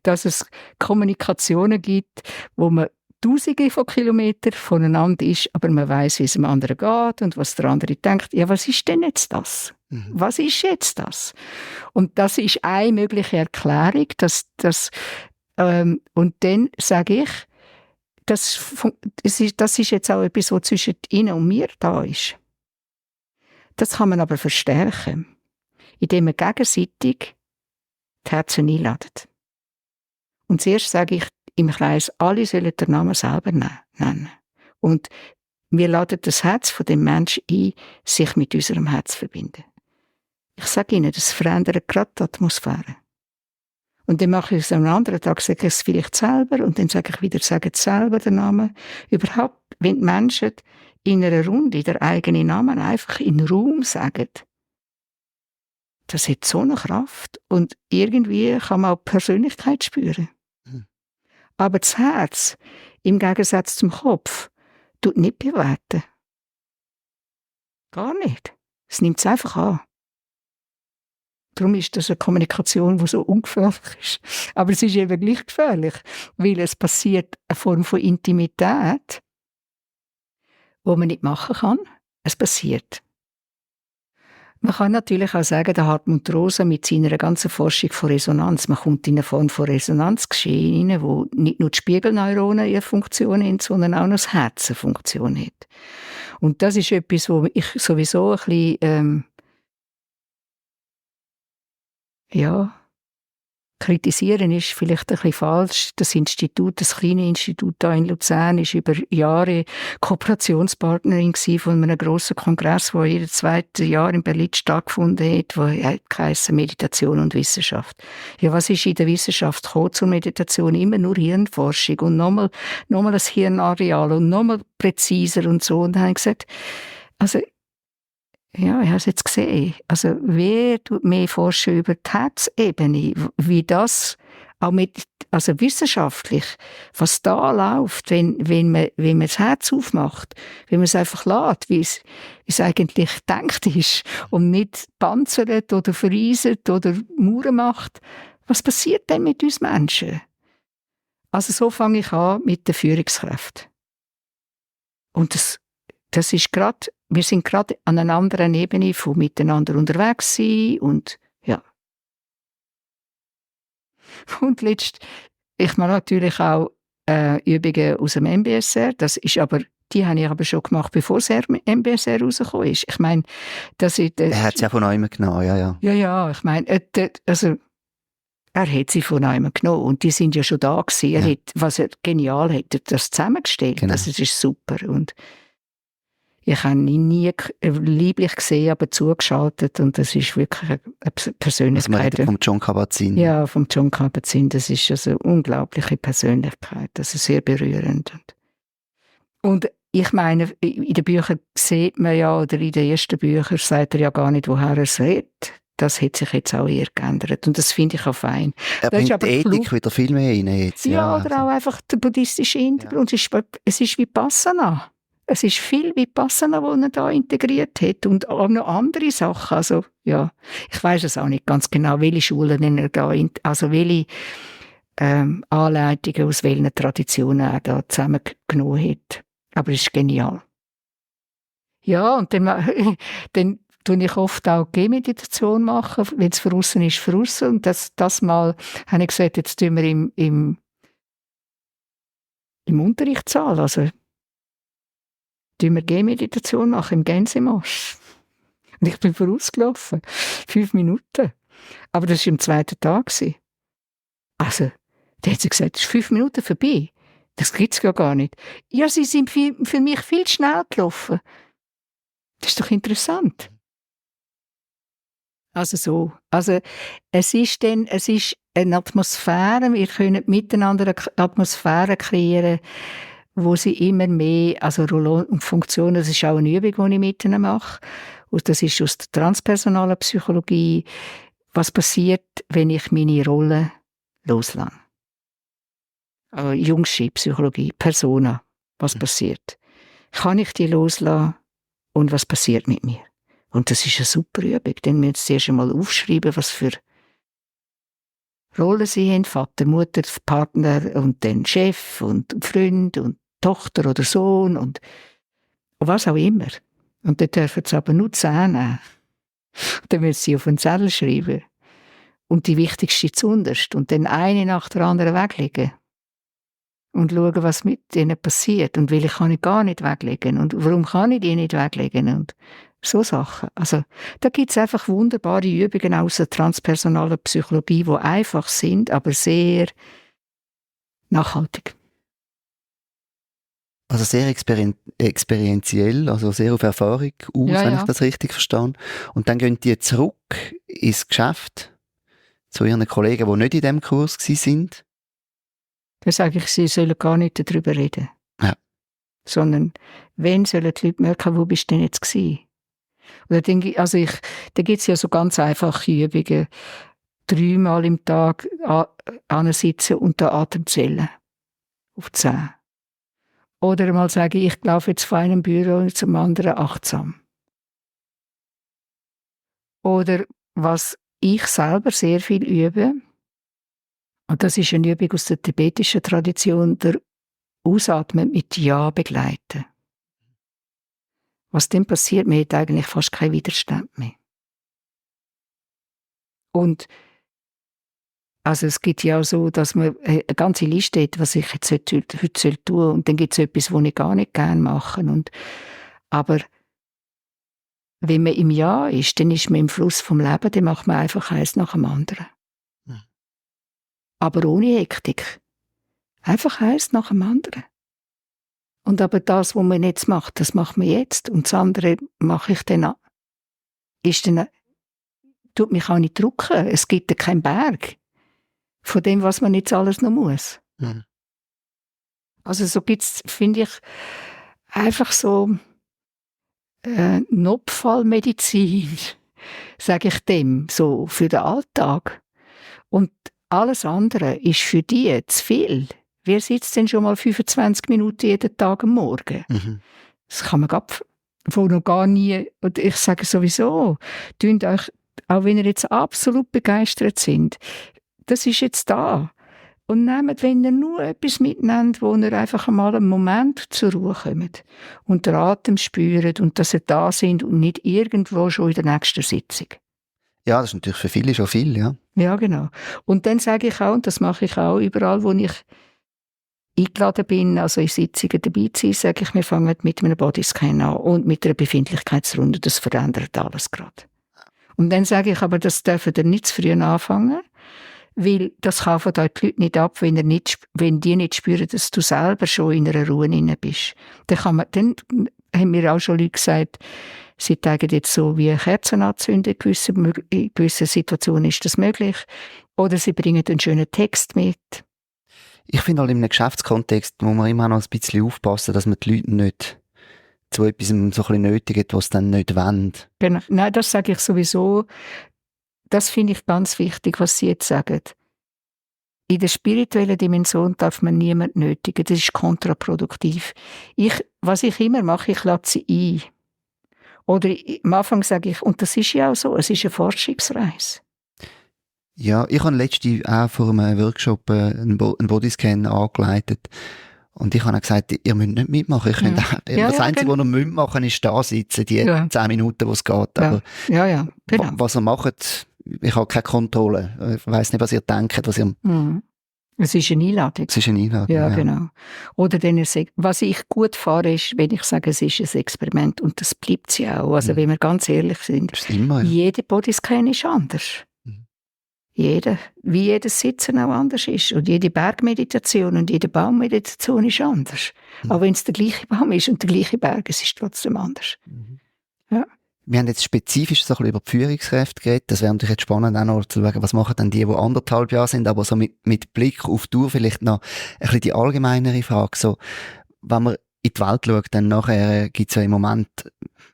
Dass es Kommunikationen gibt, wo man Tausende von Kilometern voneinander ist, aber man weiß, wie es dem anderen geht und was der andere denkt. Ja, was ist denn jetzt das? Was ist jetzt das? Und das ist eine mögliche Erklärung, und dann sage ich, das ist jetzt auch etwas, was zwischen Ihnen und mir da ist. Das kann man aber verstärken, indem man gegenseitig die Herzen einladet. Und zuerst sage ich im Kreis, alle sollen den Namen selber nennen. Und wir laden das Herz von dem Menschen ein, sich mit unserem Herz zu verbinden. Ich sage Ihnen, das verändert gerade die Atmosphäre. Und dann mache ich es am anderen Tag, sage ich es vielleicht selber und dann sage ich wieder, sage selber den Namen. Überhaupt, wenn die Menschen in einer Runde den eigenen Namen einfach in den Raum sagen, das hat so eine Kraft und irgendwie kann man auch Persönlichkeit spüren. Aber das Herz, im Gegensatz zum Kopf, tut nicht bewerten. Gar nicht. Es nimmt es einfach an. Darum ist das eine Kommunikation, die so ungefährlich ist. Aber es ist eben gleich gefährlich, weil es passiert eine Form von Intimität, die man nicht machen kann. Es passiert. Man kann natürlich auch sagen, der Hartmut Rosa mit seiner ganzen Forschung von Resonanz, man kommt in eine Form von Resonanzgeschehen rein, wo nicht nur die Spiegelneuronen ihre Funktion haben, sondern auch noch das Herz eine Funktion hat. Und das ist etwas, wo ich sowieso ein bisschen, kritisieren ist vielleicht ein bisschen falsch. Das Institut, das kleine Institut hier in Luzern, ist über Jahre Kooperationspartnerin von einem grossen Kongress, der jedes zweite Jahr in Berlin stattgefunden hat, wo heisst Meditation und Wissenschaft. Ja, was ist in der Wissenschaft gekommen zur Meditation? Immer nur Hirnforschung und nochmal ein Hirnareal und nochmal präziser und so. Und dann habe ich gesagt, also ja, ich habe es jetzt gesehen. Also, wer tut mehr forschen über die Herzebene, wie das auch also wissenschaftlich, was da läuft, wenn man das Herz aufmacht, wenn man es einfach lässt, wie es eigentlich gedacht ist und nicht panzert oder vereiset oder Mauern macht. Was passiert denn mit uns Menschen? Also so fange ich an mit der Führungskraft. Und das ist wir sind gerade an einer anderen Ebene von miteinander unterwegs sein und ja. Und ich mache natürlich auch Übungen aus dem MBSR. Die habe ich aber schon gemacht, bevor das MBSR rausgekommen ist. Ich meine, Er hat es ja von neuem genommen, ja. Ja, ich meine, also er hat sie von einem genommen und die sind ja schon da gewesen. Was er genial hat, er das zusammengestellt. Genau. Das ist super. Und ich habe ihn nie lieblich gesehen, aber zugeschaltet und das ist wirklich eine Persönlichkeit. Also man redet vom John Kabat-Zinn. Ja, vom John Kabat-Zinn. Das ist also eine unglaubliche Persönlichkeit. Das ist sehr berührend. Und ich meine, in den Büchern sieht man ja, oder in den ersten Büchern sagt er ja gar nicht, woher er es redet. Das hat sich jetzt auch eher geändert. Und das finde ich auch fein. Er bringt die Ethik wieder viel mehr rein jetzt. Ja, oder auch einfach der buddhistische Hintergrund. Ja. Es ist Vipassana. Es ist viel Vipassana, was er da integriert hat. Und auch noch andere Sachen. Also, ja, ich weiss es auch nicht ganz genau, welche Schulen er da, also welche Anleitungen aus welchen Traditionen er da zusammengenommen hat. Aber es ist genial. Ja, und dann tue ich oft auch Gehmeditation machen, wenn es draussen ist, draussen. Und das Mal habe ich gesagt, jetzt tun wir im Unterrichtssaal, also tun wir Gehmeditation machen, im Gänsemarsch. Und ich bin vorausgelaufen. 5 Minuten. Aber das war am 2. Tag. Also, da hat sie gesagt, es ist 5 Minuten vorbei. Das gibt es ja gar nicht. Ja, sie sind für mich viel schnell gelaufen. Das ist doch interessant. Also so. Also es ist eine Atmosphäre, wir können miteinander eine Atmosphäre kreieren, wo sie immer mehr, also Rolle und Funktion, das ist auch eine Übung, die ich mit ihnen mache. Und das ist aus der transpersonalen Psychologie. Was passiert, wenn ich meine Rolle loslasse? Jungsche Psychologie, Persona. Was passiert? Kann ich die loslassen? Und was passiert mit mir? Und das ist eine super Übung. Dann müssen Sie zuerst einmal aufschreiben, was für Rollen Sie haben. Vater, Mutter, Partner und dann Chef und Freund und Tochter oder Sohn und was auch immer. Und dann dürfen Sie aber nur 10 nehmen. Dann müssen Sie auf einen Zettel schreiben. Und die wichtigste zuunterst. Und dann eine nach der anderen weglegen. Und schauen, was mit ihnen passiert. Und welche kann ich gar nicht weglegen. Und warum kann ich die nicht weglegen. Und so Sachen. Also, da gibt es einfach wunderbare Übungen aus der transpersonalen Psychologie, die einfach sind, aber sehr nachhaltig. Also sehr experientiell, also sehr auf Erfahrung aus, wenn ich das richtig verstehe. Und dann gehen die zurück ins Geschäft zu ihren Kollegen, die nicht in diesem Kurs waren. Dann sage ich, sie sollen gar nicht darüber reden. Ja. Sondern, wenn sollen die Leute merken, wo bist du denn jetzt gewesen? Oder da gibt es ja so ganz einfache Übungen. 3-mal im Tag ansitzen und den Atem zählen. Auf 10. Oder mal sagen, ich laufe jetzt von einem Büro zum anderen achtsam. Oder was ich selber sehr viel übe, und das ist eine Übung aus der tibetischen Tradition, der Ausatmen mit Ja begleiten. Was dann passiert, man hat eigentlich fast keinen Widerstand mehr. Und also es gibt ja auch so, dass man eine ganze Liste hat, was ich jetzt heute tun soll. Und dann gibt es etwas, was ich gar nicht gerne mache. Aber wenn man im Ja ist, dann ist man im Fluss vom Leben, dann macht man einfach eins nach dem anderen. Mhm. Aber ohne Hektik. Einfach eins nach dem anderen. Und aber das, was man jetzt macht, das macht man jetzt. Und das andere mache ich dann tut mich auch nicht drücken. Es gibt ja keinen Berg von dem, was man jetzt alles noch muss. Mhm. Also so gibt es, finde ich, einfach so Notfallmedizin, sage ich dem, so für den Alltag. Und alles andere ist für die zu viel. Wer sitzt denn schon mal 25 Minuten jeden Tag am Morgen? Mhm. Das kann man wo noch gar nie, und ich sage sowieso, tönt euch, auch wenn ihr jetzt absolut begeistert sind, das ist jetzt da. Und nehmt, wenn ihr nur etwas mitnehmt, wo ihr einfach einmal einen Moment zur Ruhe kommt und den Atem spürt und dass ihr da sind und nicht irgendwo schon in der nächsten Sitzung. Ja, das ist natürlich für viele schon viel, ja. Ja, genau. Und dann sage ich auch, und das mache ich auch überall, wo ich eingeladen bin, also in Sitzungen dabei zu sein, sage ich, wir fangen mit einem Bodyscan an und mit einer Befindlichkeitsrunde, das verändert alles gerade. Und dann sage ich aber, das dürfen ihr nicht zu früh anfangen, weil das kaufen euch die Leute nicht ab, wenn die nicht spüren, dass du selber schon in einer Ruhe inne bist. Dann haben mir auch schon Leute gesagt, sie zeigen jetzt so wie Kerzen anzünden, in gewissen Situationen ist das möglich. Oder sie bringen einen schönen Text mit. Ich finde halt in einem Geschäftskontext muss man immer noch ein bisschen aufpassen, dass man die Leute nicht zu etwas so ein bisschen nötigt, was sie dann nicht wollen. Genau. Nein, das sage ich sowieso. Das finde ich ganz wichtig, was Sie jetzt sagen. In der spirituellen Dimension darf man niemanden nötigen. Das ist kontraproduktiv. Was ich immer mache, ich lade sie ein. Oder am Anfang sage ich, und das ist ja auch so, es ist eine Forschungsreise. Ja, ich habe letztens auch vor einem Workshop einen Bodyscan angeleitet. Und ich habe auch gesagt, ihr müsst nicht mitmachen. Das Einzige, was ihr machen müsst, ist da sitzen, die 10 Minuten, wo es geht. Aber genau. Was ihr macht, ich habe keine Kontrolle. Ich weiss nicht, was ihr denkt, was ihr... Es ist eine Einladung. Es ist eine Einladung, ja. Genau. Oder was ich gut fahre, ist, wenn ich sage, es ist ein Experiment. Und das bleibt es ja auch. Also wenn wir ganz ehrlich sind, immer, ja. Jeder Bodyscan ist anders. Wie jedes Sitzen auch anders ist. Und jede Bergmeditation und jede Baummeditation ist anders. Aber wenn es der gleiche Baum ist und der gleiche Berg, es ist trotzdem anders. Ja. Wir haben jetzt spezifisch so ein bisschen über die Führungskräfte geredet. Das wäre natürlich jetzt spannend, auch noch zu schauen, was machen denn die 1,5 Jahre sind. Aber so mit Blick auf die Tour vielleicht noch ein bisschen die allgemeinere Frage. So, wenn man in die Welt schaut, dann nachher gibt es ja im Moment,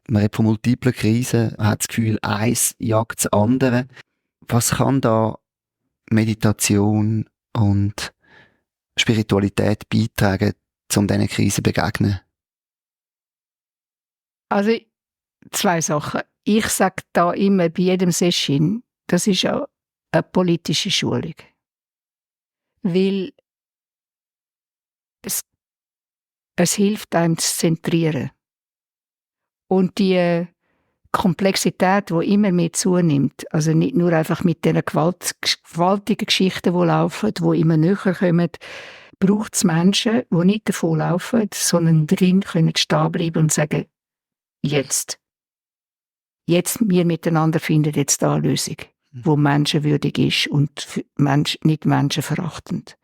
man hat von multiplen Krisen, man hat das Gefühl, eins jagt das andere. Was kann da Meditation und Spiritualität beitragen, um diesen Krisen zu begegnen? Also 2 Sachen. Ich sage da immer bei jedem Session, das ist auch eine politische Schulung. Weil es hilft einem zu zentrieren. Und die Komplexität, die immer mehr zunimmt, also nicht nur einfach mit diesen gewaltigen Geschichten, die laufen, die immer näher kommen, braucht es Menschen, die nicht davon laufen, sondern drin können stehen bleiben und sagen, jetzt wir miteinander finden jetzt da eine Lösung, die menschenwürdig ist und nicht menschenverachtend.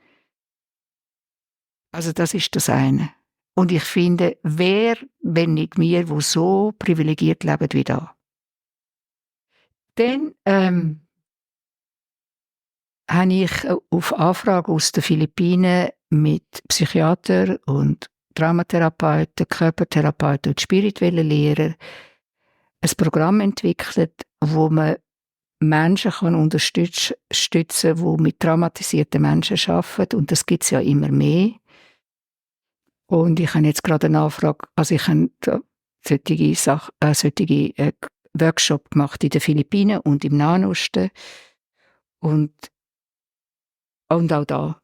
Also das ist das eine. Und ich finde, wer, wenn nicht wir, die so privilegiert leben wie da. Dann habe ich auf Anfrage aus den Philippinen mit Psychiatern und Traumatherapeuten, Körpertherapeuten und spirituellen Lehrern ein Programm entwickelt, wo man Menschen kann unterstützen kann, die mit traumatisierten Menschen arbeiten. Und das gibt es ja immer mehr. Und ich habe jetzt gerade eine Anfrage, also ich habe solche Workshop gemacht in den Philippinen und im Nahen Osten und auch da.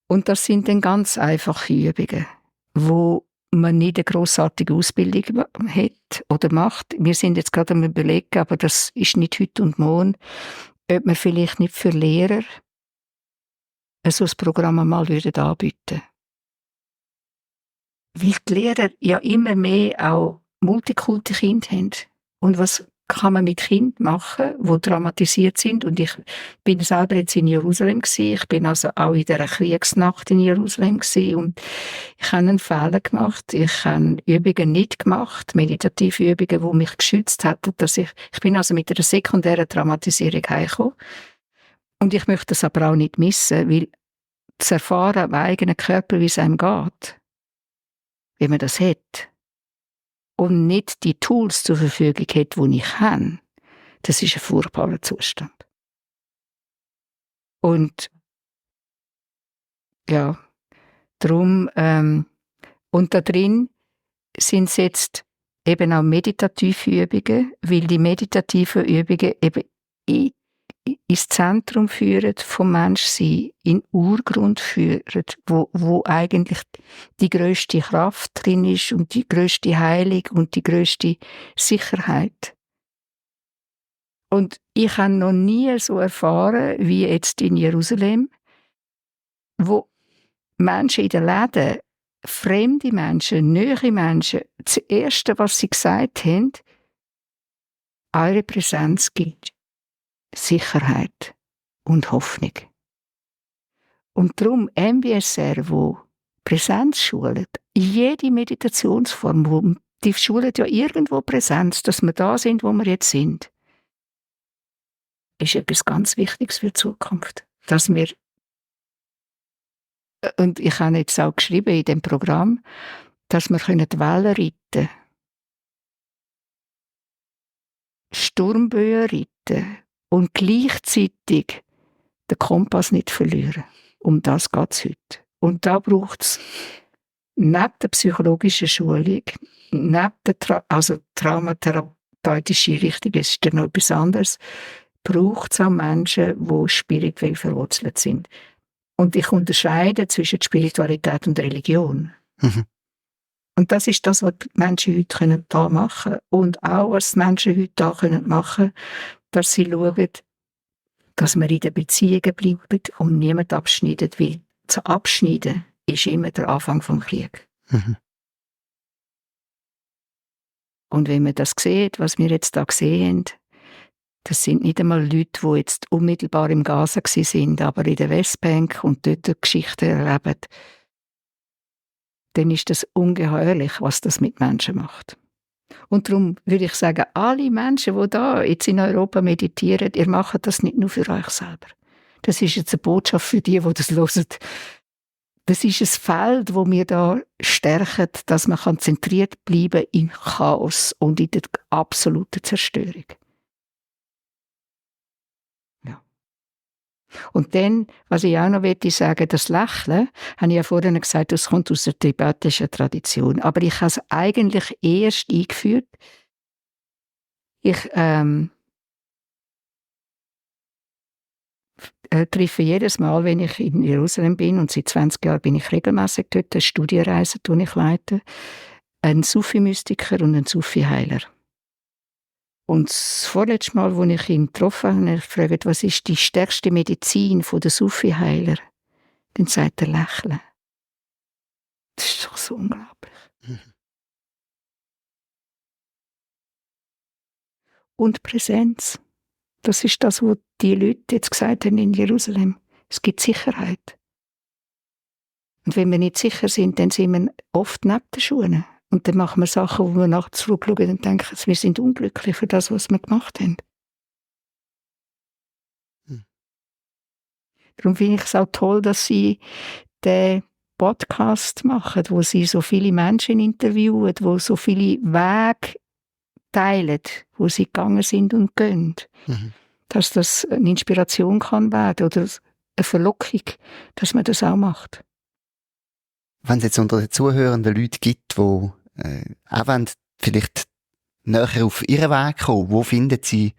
Und das sind dann ganz einfache Übungen, wo man nicht eine grossartige Ausbildung hat oder macht. Wir sind jetzt gerade am Überlegen, aber das ist nicht heute und morgen, ob man vielleicht nicht für Lehrer so ein Programm einmal anbieten würden. Weil die Lehrer ja immer mehr auch Multikulti-Kinder haben. Und was kann man mit Kindern machen, die traumatisiert sind? Und ich bin selber jetzt in Jerusalem gewesen. Ich bin also auch in dieser Kriegsnacht in Jerusalem gewesen. Und ich habe einen Fehler gemacht. Ich habe Übungen nicht gemacht, meditative Übungen, die mich geschützt hätten, ich bin also mit einer sekundären Traumatisierung heimgekommen. Und ich möchte das aber auch nicht missen, weil zu erfahren am eigenen Körper, wie es einem geht, wenn man das hat und nicht die Tools zur Verfügung hat, die ich habe, das ist ein furchtbarer Zustand. Und ja, darum, und da drin sind es jetzt eben auch meditative Übungen, weil die meditativen Übungen eben ins Zentrum führen vom Menschsein, in den Urgrund führen, wo eigentlich die grösste Kraft drin ist und die grösste Heilung und die grösste Sicherheit. Und ich habe noch nie so erfahren wie jetzt in Jerusalem, wo Menschen in den Läden, fremde Menschen, nahe Menschen, das Erste, was sie gesagt haben, eure Präsenz gibt Sicherheit und Hoffnung. Und darum MBSR, wo Präsenz schult, jede Meditationsform, die schulen ja irgendwo Präsenz, dass wir da sind, wo wir jetzt sind, ist etwas ganz Wichtiges für die Zukunft. Dass wir, und ich habe jetzt auch geschrieben in dem Programm, dass wir die Wellen reiten können, Sturmböen reiten und gleichzeitig den Kompass nicht verlieren. Um das geht es heute. Und da braucht es neben der psychologischen Schulung, neben der traumatherapeutische Richtung, ist noch etwas anderes, braucht es auch Menschen, die spirituell verwurzelt sind. Und ich unterscheide zwischen Spiritualität und Religion. Mhm. Und das ist das, was die Menschen heute da machen können. Und auch, was die Menschen heute da machen können, dass sie schauen, dass wir in den Beziehungen bleiben und niemand abschneidet, weil zu abschneiden ist immer der Anfang vom Krieg. Mhm. Und wenn man das sieht, was wir jetzt da gesehen haben, das sind nicht einmal Leute, die jetzt unmittelbar im Gaza sind, aber in der Westbank und dort Geschichten erleben, dann ist das ungeheuerlich, was das mit Menschen macht. Und darum würde ich sagen, alle Menschen, die da jetzt in Europa meditieren, ihr macht das nicht nur für euch selber. Das ist jetzt eine Botschaft für die das hören. Das ist ein Feld, wo wir da stärken, dass man konzentriert bleiben im Chaos und in der absoluten Zerstörung. Ja. Und dann, was ich auch noch sagen möchte, das Lächeln, habe ich ja vorhin gesagt, das kommt aus der tibetischen Tradition. Aber ich habe es eigentlich erst eingeführt. Ich treffe jedes Mal, wenn ich in Jerusalem bin, und seit 20 Jahren bin ich regelmäßig dort, eine Studienreise, die ich leite, einen Sufi-Mystiker und einen Sufi-Heiler. Und das vorletzte Mal, als ich ihn getroffen habe, habe ich gefragt, was ist die stärkste Medizin der Sufi-Heiler? Dann sagt er Lächeln. Das ist doch so unglaublich. Mhm. Und Präsenz. Das ist das, was die Leute jetzt gesagt haben in Jerusalem. Es gibt Sicherheit. Und wenn wir nicht sicher sind, dann sind wir oft neben den Schuhen. Und dann machen wir Sachen, wo wir nachts zurückschauen und denken, wir sind unglücklich für das, was wir gemacht haben. Darum finde ich es auch toll, dass Sie den Podcast machen, wo Sie so viele Menschen interviewen, wo so viele Wege teilen, wo Sie gegangen sind und gehen. Mhm. Dass das eine Inspiration kann werden oder eine Verlockung, dass man das auch macht. Wenn es jetzt unter den zuhörenden Leuten gibt, die auch vielleicht näher auf ihren Weg kommen, wo finden sie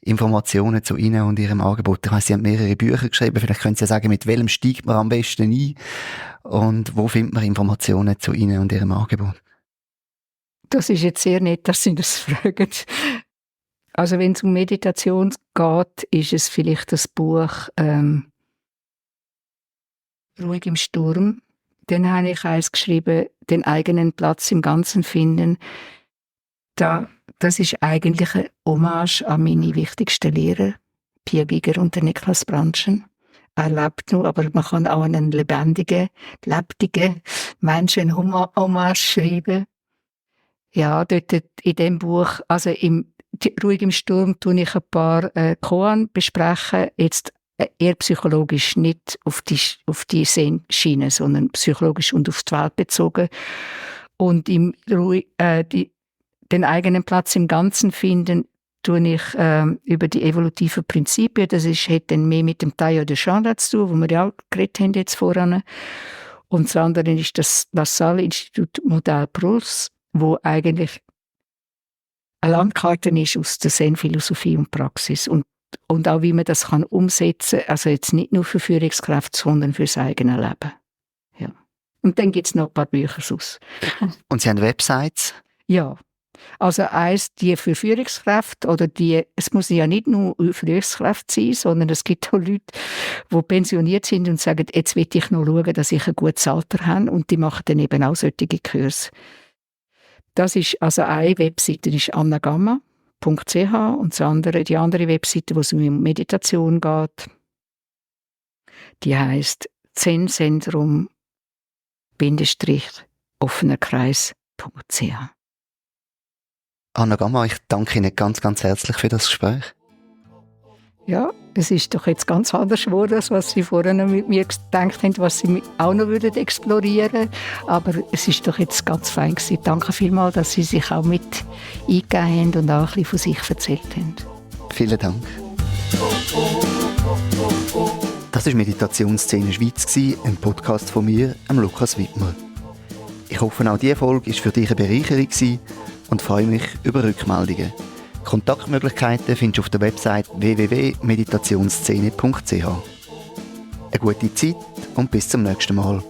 Informationen zu Ihnen und Ihrem Angebot? Ich weiss, Sie haben mehrere Bücher geschrieben, vielleicht können Sie ja sagen, mit welchem steigt man am besten ein und wo findet man Informationen zu Ihnen und Ihrem Angebot? Das ist jetzt sehr nett, dass Sie das fragen. Also wenn es um Meditation geht, ist es vielleicht das Buch «Ruhig im Sturm». Dann habe ich eins geschrieben, «Den eigenen Platz im Ganzen finden». Das ist eigentlich eine Hommage an meine wichtigsten Lehrer, Pia Giger und Niklas Brandschen. Er lebt noch, aber man kann auch einen lebendigen Menschen Hommage schreiben. Ja, dort in dem Buch, also «Ruhig im Sturm» tue ich ein paar Koan besprechen, jetzt eher psychologisch, nicht auf die Schiene, sondern psychologisch und auf die Welt bezogen. Und den eigenen Platz im Ganzen finden, tue ich über die evolutiven Prinzipien. Das hat dann mehr mit dem Teilhard de Chardin zu tun, wo wir ja auch geredet haben jetzt voran. Und das andere ist das Lassalle-Institut Modell Proulx, wo eigentlich eine Landkarte ist aus der Zen-Philosophie und Praxis. Und auch, wie man das kann umsetzen kann, also jetzt nicht nur für Führungskräfte, sondern für das eigene Leben. Ja. Und dann gibt es noch ein paar Bücher aus. Und Sie haben Websites? Ja. Also eins, die für Führungskräfte oder es muss ja nicht nur Führungskräfte sein, sondern es gibt auch Leute, die pensioniert sind und sagen, jetzt will ich noch schauen, dass ich ein gutes Alter habe, und die machen dann eben auch solche Kurse. Das ist also eine Webseite, ist annagamma.ch, und die andere Webseite, wo es um Meditation geht, die heisst zenzentrum-offenerkreis.ch. Anna Gamma, ich danke Ihnen ganz, ganz herzlich für das Gespräch. Ja, es ist doch jetzt ganz anders geworden, als was Sie vorher noch mit mir gedacht haben, was Sie auch noch explorieren würden. Aber es ist doch jetzt ganz fein gewesen. Danke vielmals, dass Sie sich auch mit eingegeben haben und auch ein bisschen von sich erzählt haben. Vielen Dank. Das war «Meditationsszene Schweiz», ein Podcast von mir, Lukas Wittmer. Ich hoffe, auch diese Folge war für dich eine Bereicherung und freue mich über Rückmeldungen. Kontaktmöglichkeiten findest du auf der Website www.meditationsszene.ch. Eine gute Zeit und bis zum nächsten Mal.